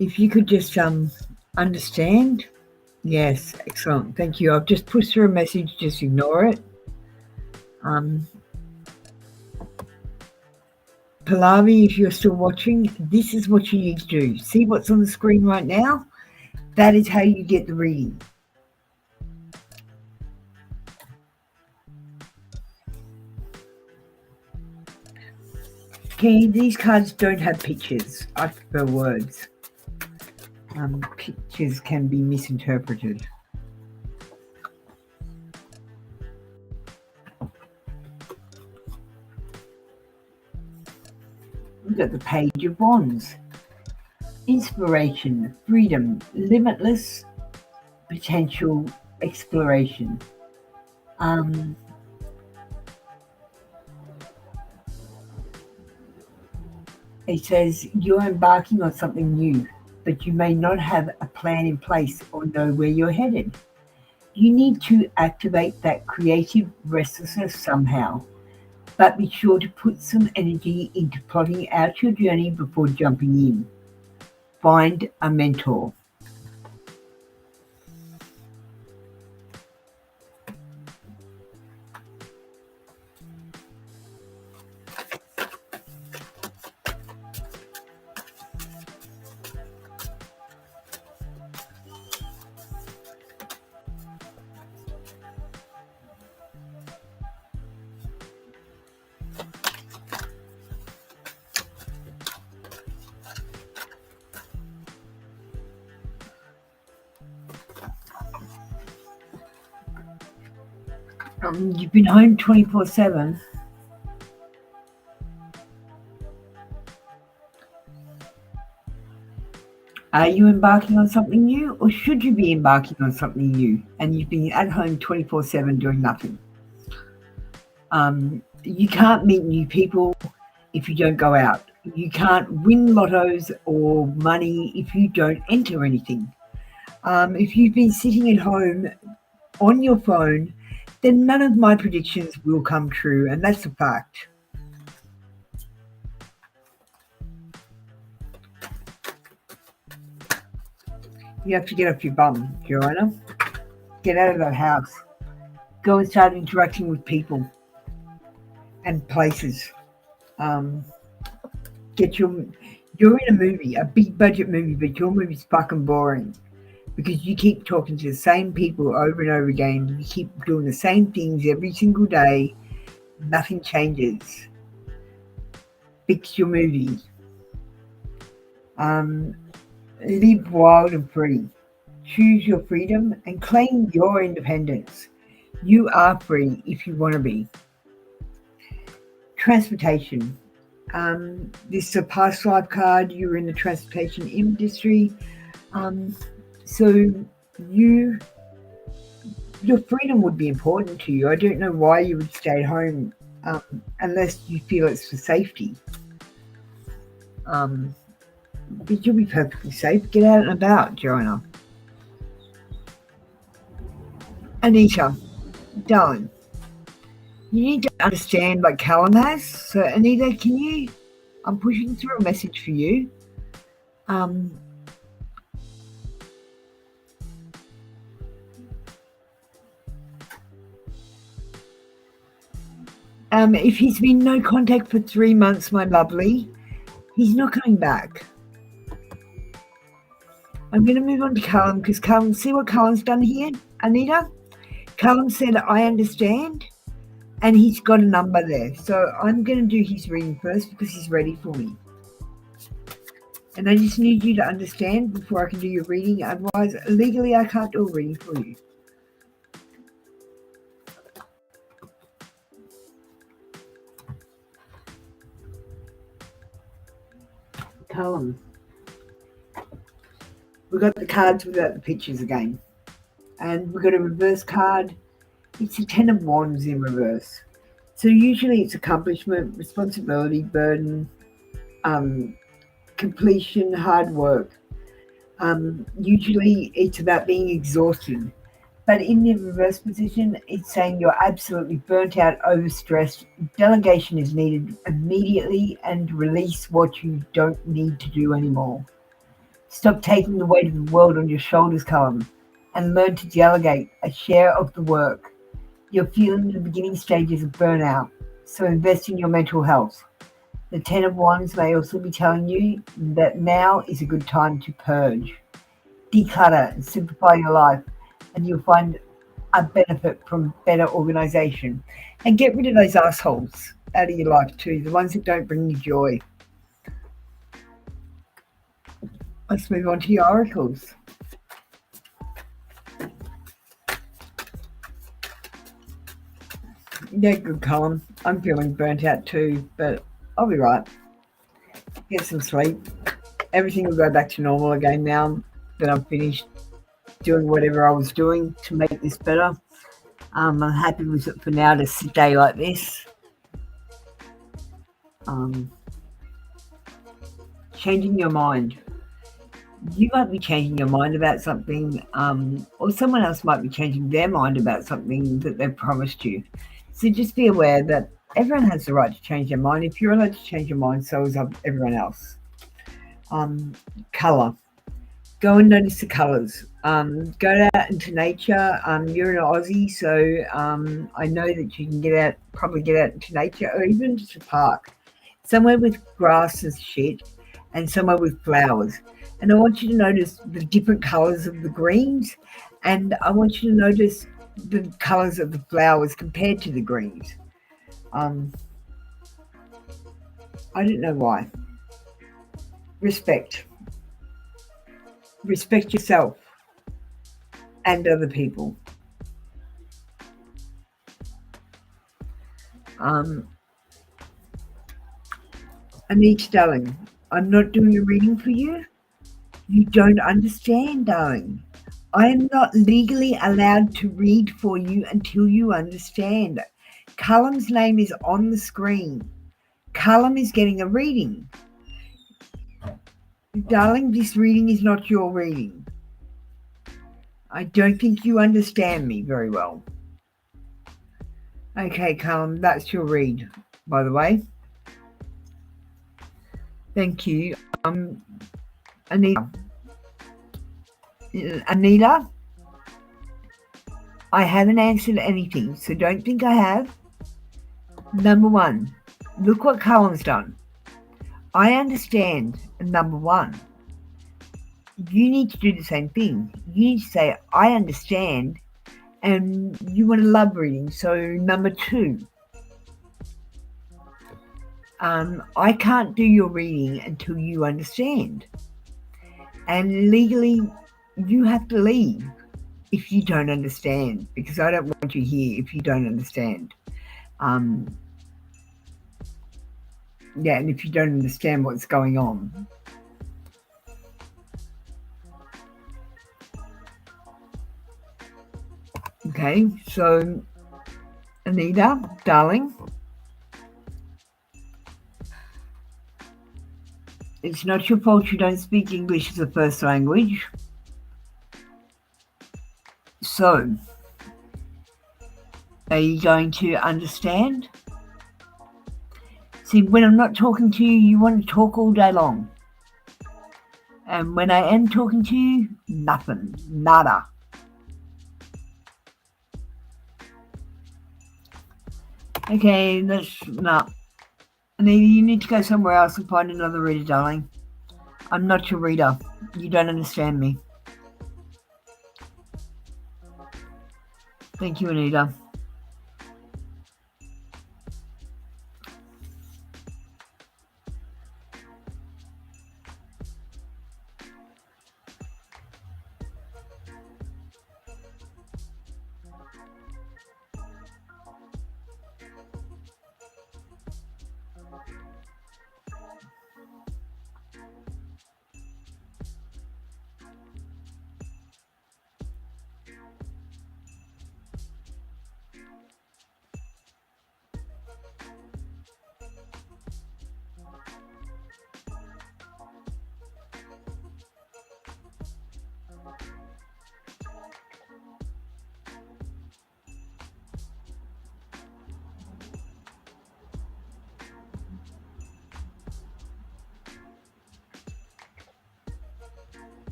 Speaker 1: If you could just understand. Yes, excellent. Thank you. I've just pushed through a message. Just ignore it. Pallavi, if you're still watching, this is what you need to do. See what's on the screen right now? That is how you get the reading. Okay, these cards don't have pictures. I prefer words. Pictures can be misinterpreted. We've got the Page of Wands. Inspiration, freedom, limitless potential, exploration. It says you're embarking on something new, but you may not have a plan in place or know where you're headed. You need to activate that creative restlessness somehow, but be sure to put some energy into plotting out your journey before jumping in. Find a mentor. You've been home 24/7. Are you embarking on something new, or should you be embarking on something new and you've been at home 24/7 doing nothing? You can't meet new people if you don't go out. You can't win lottos or money if you don't enter anything. If you've been sitting at home on your phone, then none of my predictions will come true, and that's a fact. You have to get off your bum, Joanna. Get out of that house. Go and start interacting with people and places. You're in a movie, a big budget movie, but your movie's fucking boring because you keep talking to the same people over and over again. You keep doing the same things every single day. Nothing changes. Fix your movie. Live wild and free. Choose your freedom and claim your independence. You are free if you want to be. Transportation. This is a past life card. You're in the transportation industry. So your freedom would be important to you. I don't know why you would stay at home unless you feel it's for safety. But you'll be perfectly safe. Get out and about, Joanna. Anita, darling, you need to understand what Callum has. So, Anita, I'm pushing through a message for you. If he's been no contact for 3 months, my lovely, he's not coming back. I'm going to move on to Callum because Callum, see what Callum's done here, Anita? Callum said, I understand, and he's got a number there. So I'm going to do his reading first because he's ready for me. And I just need you to understand before I can do your reading. Otherwise, legally, I can't do a reading for you. Callum. We've got the cards without the pictures again. And we've got a reverse card. It's a 10 of Wands in reverse. So usually it's accomplishment, responsibility, burden, completion, hard work. Usually it's about being exhausted. But in the reverse position, it's saying you're absolutely burnt out, overstressed. Delegation is needed immediately and release what you don't need to do anymore. Stop taking the weight of the world on your shoulders, Callum, and learn to delegate a share of the work. You're feeling the beginning stages of burnout, so invest in your mental health. The 10 of Wands may also be telling you that now is a good time to purge, declutter and simplify your life, and you'll find a benefit from better organization. And get rid of those assholes out of your life too, the ones that don't bring you joy. Let's move on to your oracles. Yeah, good, Colin. I'm feeling burnt out too, but I'll be right. Get some sleep. Everything will go back to normal again now that I'm finished doing whatever I was doing to make this better. I'm happy with it for now to stay like this. Changing your mind. You might be changing your mind about something, or someone else might be changing their mind about something that they've promised you. So just be aware that everyone has the right to change their mind. If you're allowed to change your mind, so is everyone else. Colour. Go and notice the colours. Go out into nature. You're an Aussie, so I know that you can probably get out into nature or even just a park. Somewhere with grass and shit and somewhere with flowers. And I want you to notice the different colours of the greens, and I want you to notice the colours of the flowers compared to the greens. I don't know why. Respect. Respect yourself and other people. Anita, darling, I'm not doing a reading for you. You don't understand, darling. I am not legally allowed to read for you until you understand. Callum's name is on the screen. Callum is getting a reading. Darling, this reading is not your reading. I don't think you understand me very well. Okay, Callum, that's your read, by the way. Thank you. Anita, I haven't answered anything, so don't think I have. Number one, look what Callum's done. I understand, number one. You need to do the same thing. You need to say, I understand, and you want a love reading. So number two, I can't do your reading until you understand. And legally, you have to leave if you don't understand, because I don't want you here if you don't understand. Yeah, and if you don't understand what's going on. Okay, so Anita, darling, it's not your fault you don't speak English as a first language. So, are you going to understand? See, when I'm not talking to you, you want to talk all day long. And when I am talking to you, nothing, nada. Okay, no. Anita, you need to go somewhere else and find another reader, darling. I'm not your reader. You don't understand me. Thank you, Anita.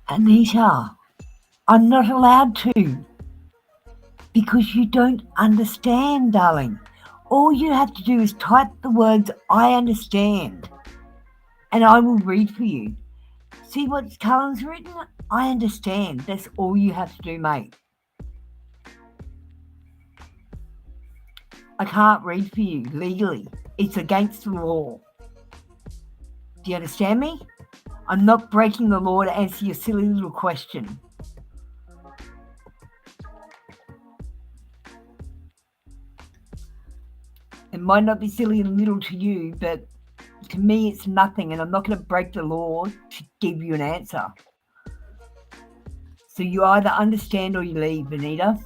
Speaker 1: Anita, I'm not allowed to, because you don't understand, darling. All you have to do is type the words, I understand, and I will read for you. See what Cullen's written? I understand. That's all you have to do, mate. I can't read for you legally. It's against the law. Do you understand me? I'm not breaking the law to answer your silly little question. It might not be silly and little to you, but to me it's nothing, and I'm not going to break the law to give you an answer. So you either understand or you leave, Anita.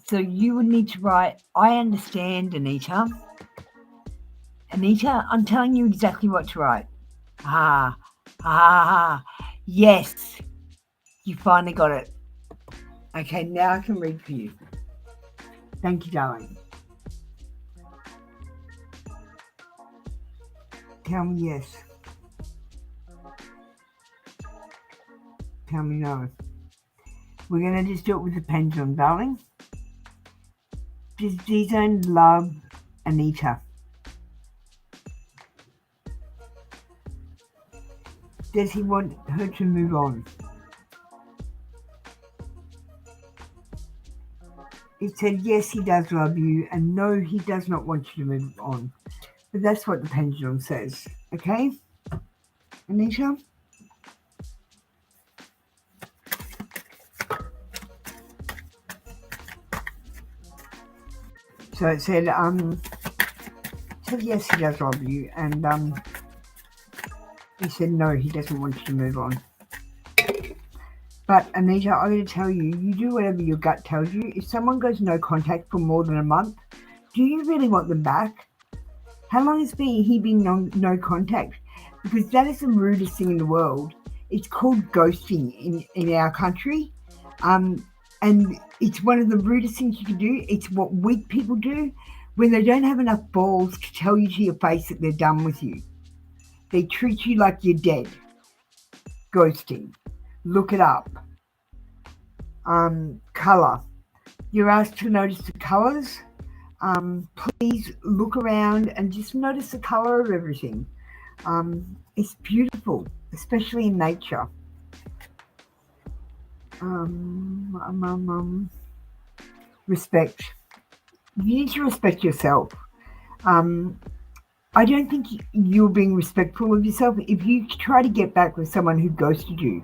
Speaker 1: So you would need to write, I understand, Anita. Anita, I'm telling you exactly what to write. Yes, you finally got it. Okay, now I can read for you. Thank you, darling. Tell me yes. Tell me no. We're going to just do it with the pendulum, darling. Does Dizone love Anita? Does he want her to move on? It said yes, he does love you, and no, he does not want you to move on. But that's what the pendulum says, okay, Anita? So it said yes, he does love you, and he said no, he doesn't want you to move on. But Anita, I got to tell you, you do whatever your gut tells you. If someone goes no contact for more than a month, do you really want them back? How long has he been no contact? Because that is the rudest thing in the world. It's called ghosting in our country. And it's one of the rudest things you can do. It's what weak people do when they don't have enough balls to tell you to your face that they're done with you. They treat you like you're dead. Ghosting. Look it up. Colour. You're asked to notice the colours. Please look around and just notice the colour of everything. It's beautiful, especially in nature. Respect. You need to respect yourself. I don't think you're being respectful of yourself if you try to get back with someone who ghosted you.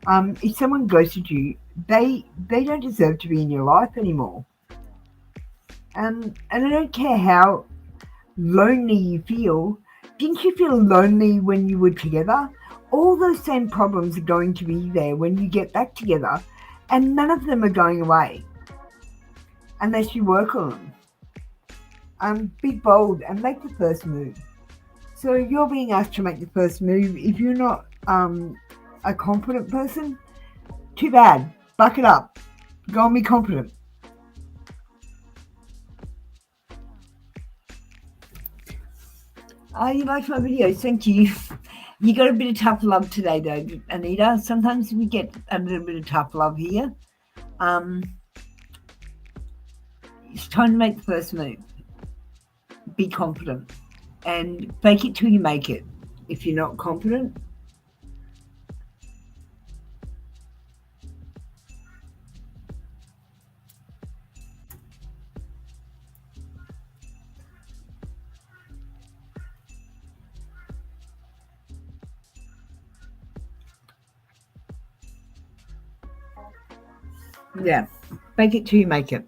Speaker 1: If someone ghosted you, they don't deserve to be in your life anymore. And I don't care how lonely you feel. Didn't you feel lonely when you were together? All those same problems are going to be there when you get back together, and none of them are going away unless you work on them. Be bold and make the first move. So you're being asked to make the first move. If you're not a confident person, too bad. Buck it up. Go and be confident. You liked my videos, thank you. You got a bit of tough love today though, Anita. Sometimes we get a little bit of tough love here. It's time to make the first move. Be confident and fake it till you make it. If you're not confident, yeah, fake it till you make it.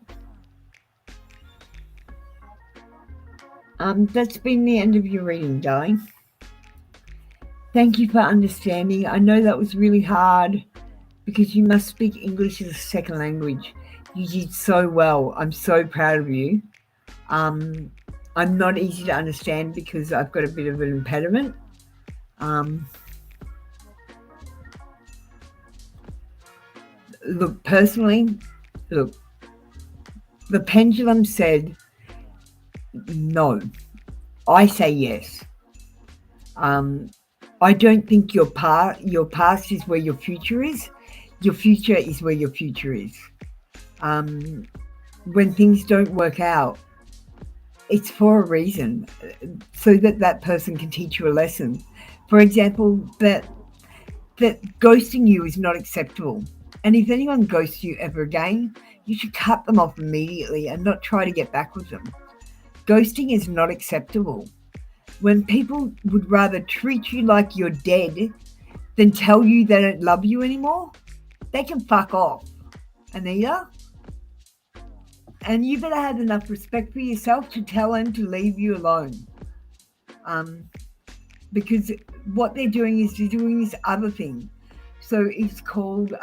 Speaker 1: That's been the end of your reading, darling. Thank you for understanding. I know that was really hard because you must speak English as a second language. You did so well. I'm so proud of you. I'm not easy to understand because I've got a bit of an impediment. Look, personally, the pendulum said no. I say yes. I don't think your past is where your future is. Your future is where your future is. When things don't work out, it's for a reason, so that person can teach you a lesson. For example, that ghosting you is not acceptable. And if anyone ghosts you ever again, you should cut them off immediately and not try to get back with them. Ghosting is not acceptable. When people would rather treat you like you're dead than tell you they don't love you anymore, they can fuck off, Anita. And you better have enough respect for yourself to tell them to leave you alone. Because what they're doing is they're doing this other thing. So it's called,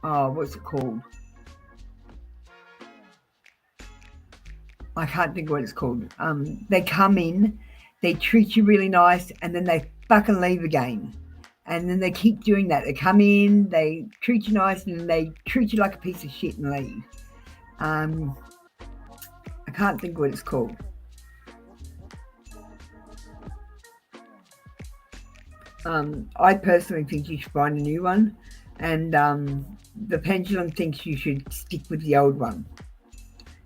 Speaker 1: what's it called? I can't think what it's called. They come in, they treat you really nice, and then they fucking leave again. And then they keep doing that. They come in, they treat you nice, and then they treat you like a piece of shit and leave. I can't think what it's called. I personally think you should find a new one, and the pendulum thinks you should stick with the old one.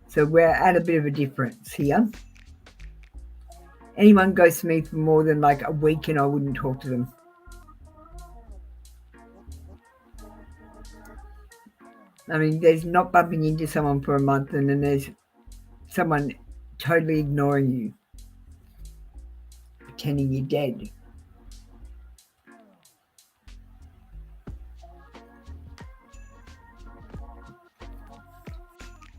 Speaker 1: So we're at a bit of a difference here. Anyone goes to me for more than like a week and I wouldn't talk to them. I mean, there's not bumping into someone for a month and then there's someone totally ignoring you, pretending you're dead.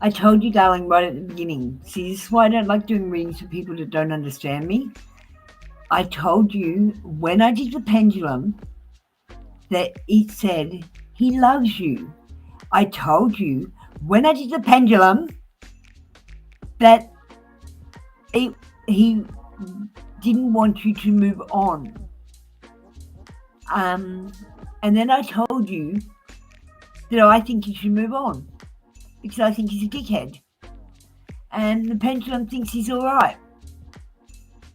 Speaker 1: I told you, darling, right at the beginning. See, this is why I don't like doing readings for people that don't understand me. I told you when I did the pendulum, that it said he loves you. I told you when I did the pendulum that he didn't want you to move on. And then I told you that I think you should move on because I think he's a dickhead. And the pendulum thinks he's all right.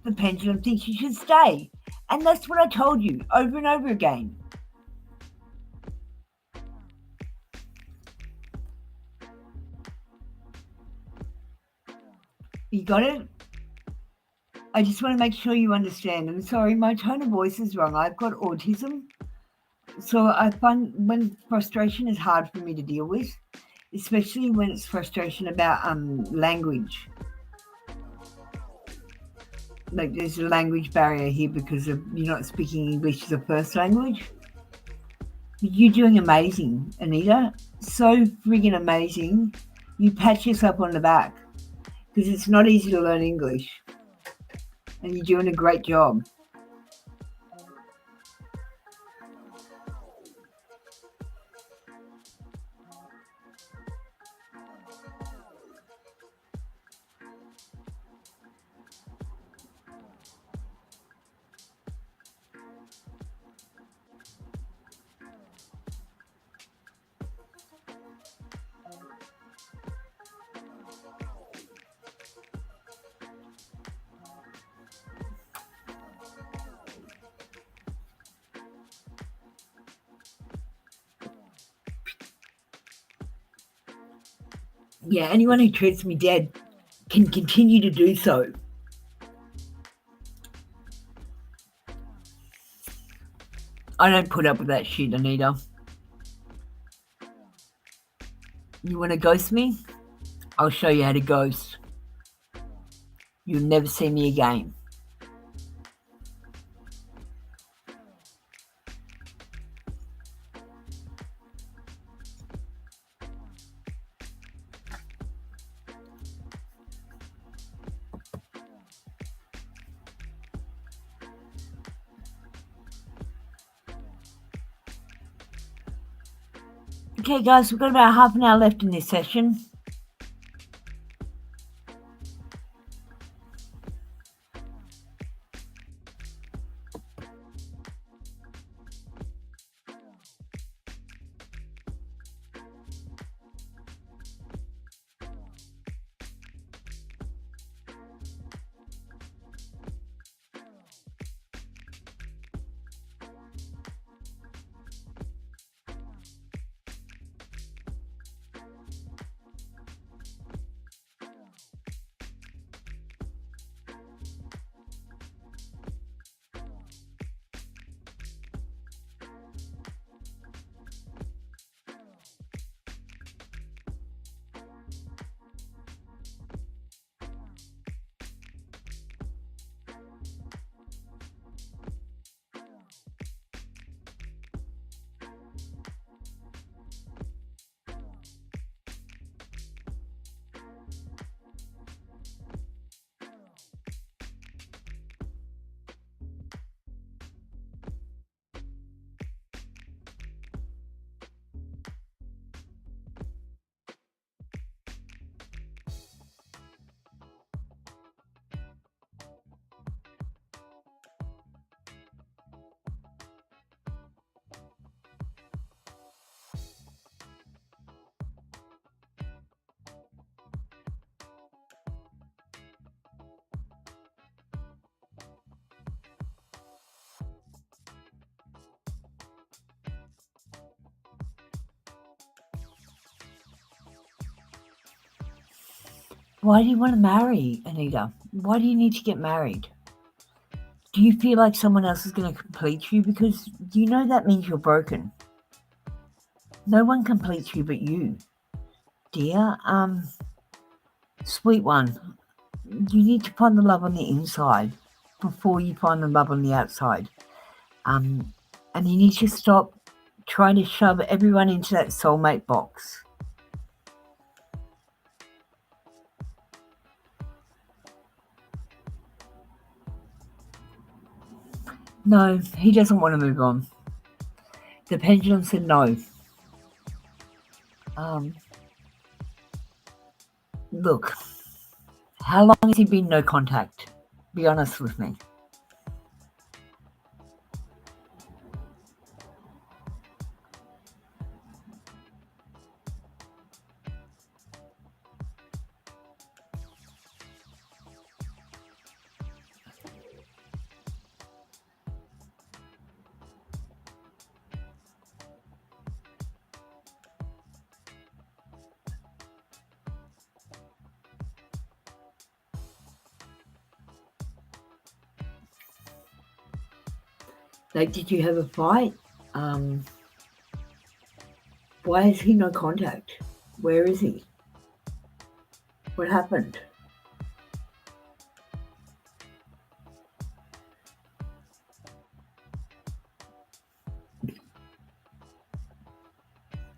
Speaker 1: The pendulum thinks you should stay. And that's what I told you over and over again. You got it? I just want to make sure you understand. I'm sorry, my tone of voice is wrong. I've got autism. So I find when frustration is hard for me to deal with, especially when it's frustration about language. Like there's a language barrier here because of you're not speaking English as a first language. You're doing amazing, Anita. So friggin' amazing. You pat yourself on the back because it's not easy to learn English. And you're doing a great job. Yeah, anyone who treats me dead can continue to do so. I don't put up with that shit, Anita. You want to ghost me? I'll show you how to ghost. You'll never see me again. Okay, guys, we've got about half an hour left in this session. Why do you want to marry, Anita? Why do you need to get married? Do you feel like someone else is going to complete you? Because you know that means you're broken. No one completes you but you, dear. Sweet one, you need to find the love on the inside before you find the love on the outside. And you need to stop trying to shove everyone into that soulmate box. No, he doesn't want to move on. The pendulum said no. Look, how long has he been no contact? Be honest with me. Like, did you have a fight? Why has he no contact? Where is he? What happened?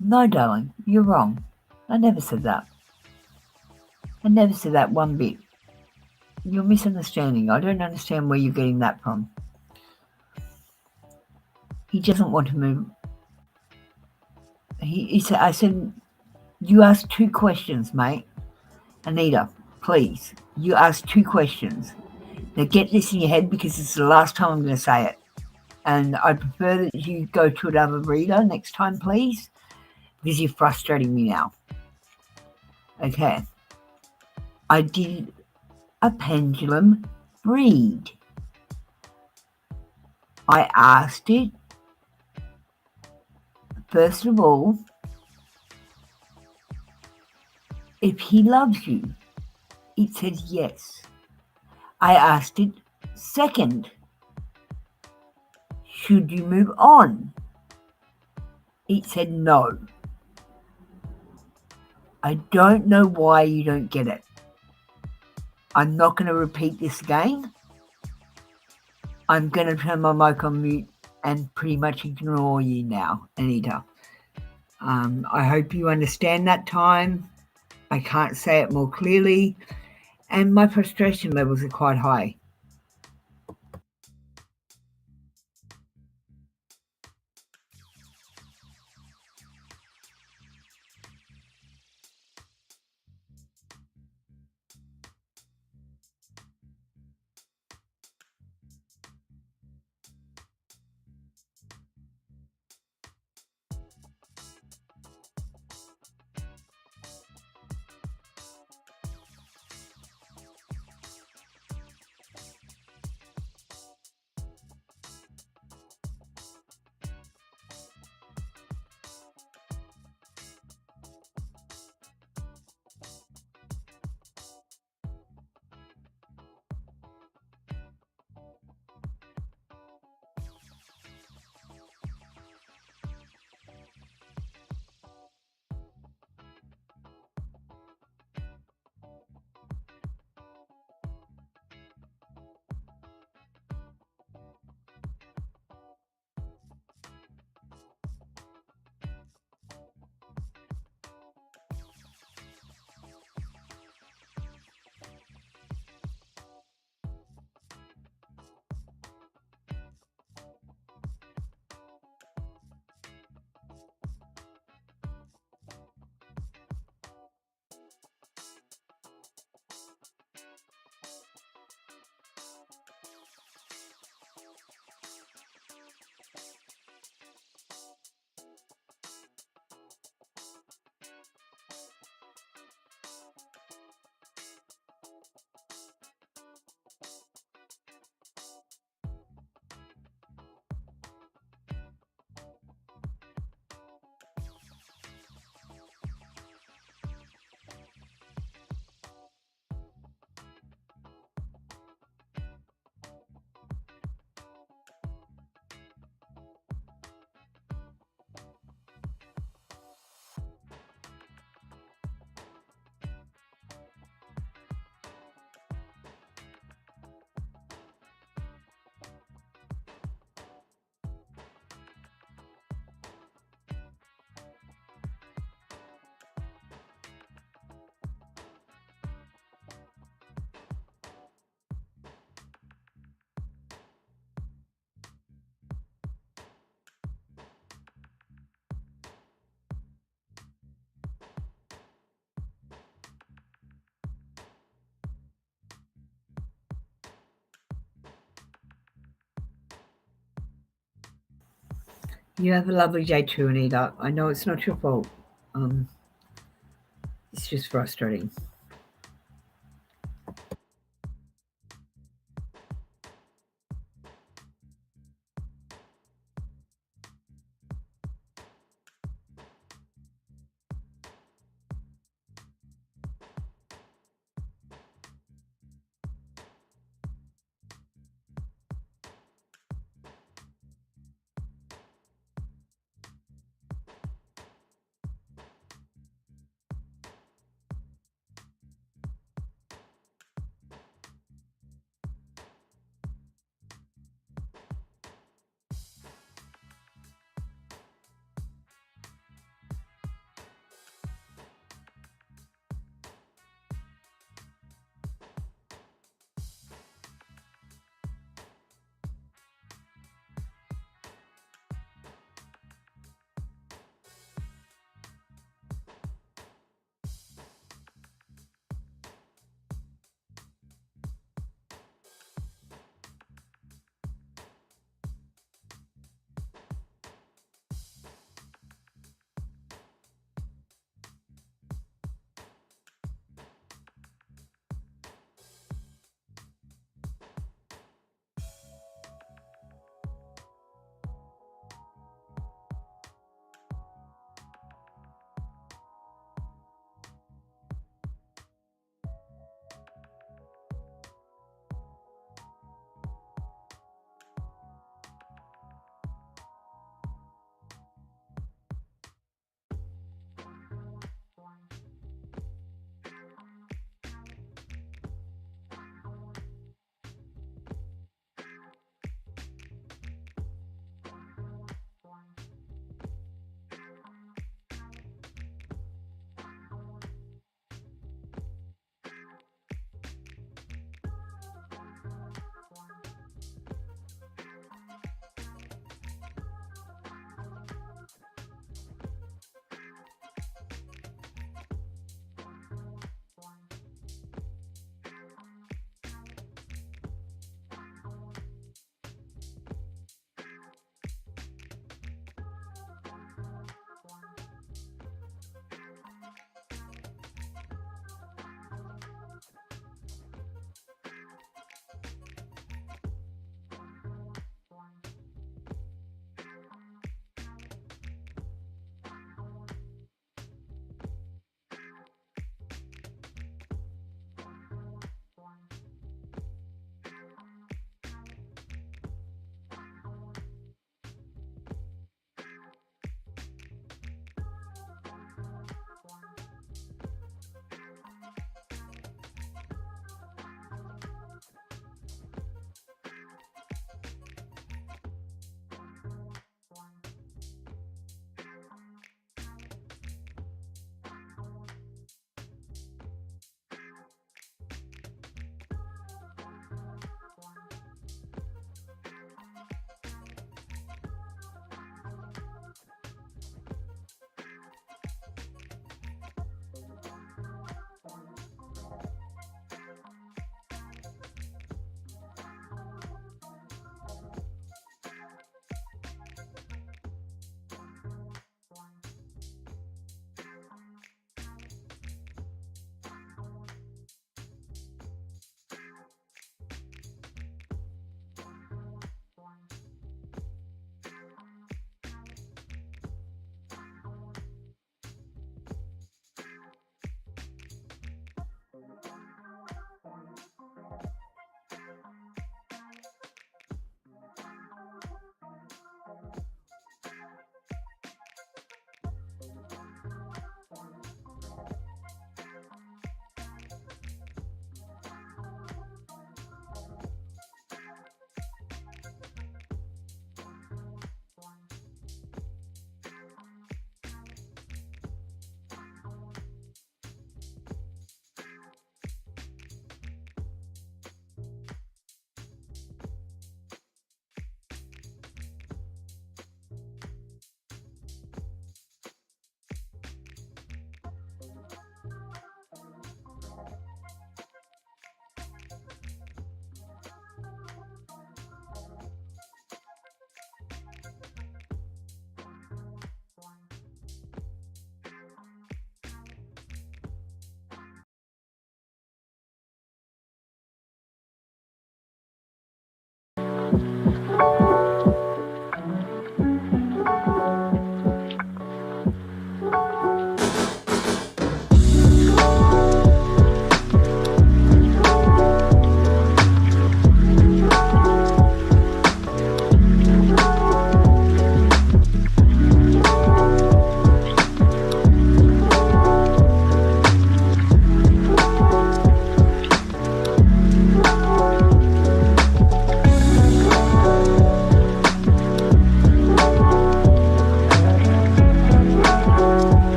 Speaker 1: No, darling, you're wrong. I never said that. I never said that one bit. You're misunderstanding. I don't understand where you're getting that from. He doesn't want to move. I said, you asked 2 questions, mate. Anita, please. You asked 2 questions. Now get this in your head because it's the last time I'm going to say it. And I prefer that you go to another reader next time, please, because you're frustrating me now. Okay. I did a pendulum read. I asked it, first of all, if he loves you. It said yes. I asked it, second, should you move on? It said no. I don't know why you don't get it. I'm not going to repeat this again. I'm going to turn my mic on mute and pretty much ignore you now, Anita. I hope you understand that time. I can't say it more clearly, and my frustration levels are quite high. You have a lovely day too, Anita. I know it's not your fault. It's just frustrating.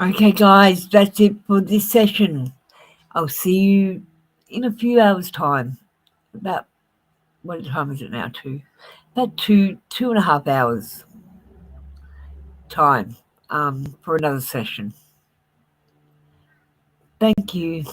Speaker 1: Okay, guys, that's it for this session. I'll see you in a few hours' time. About, what time is it now? About 2.5 hours time for another session. Thank you.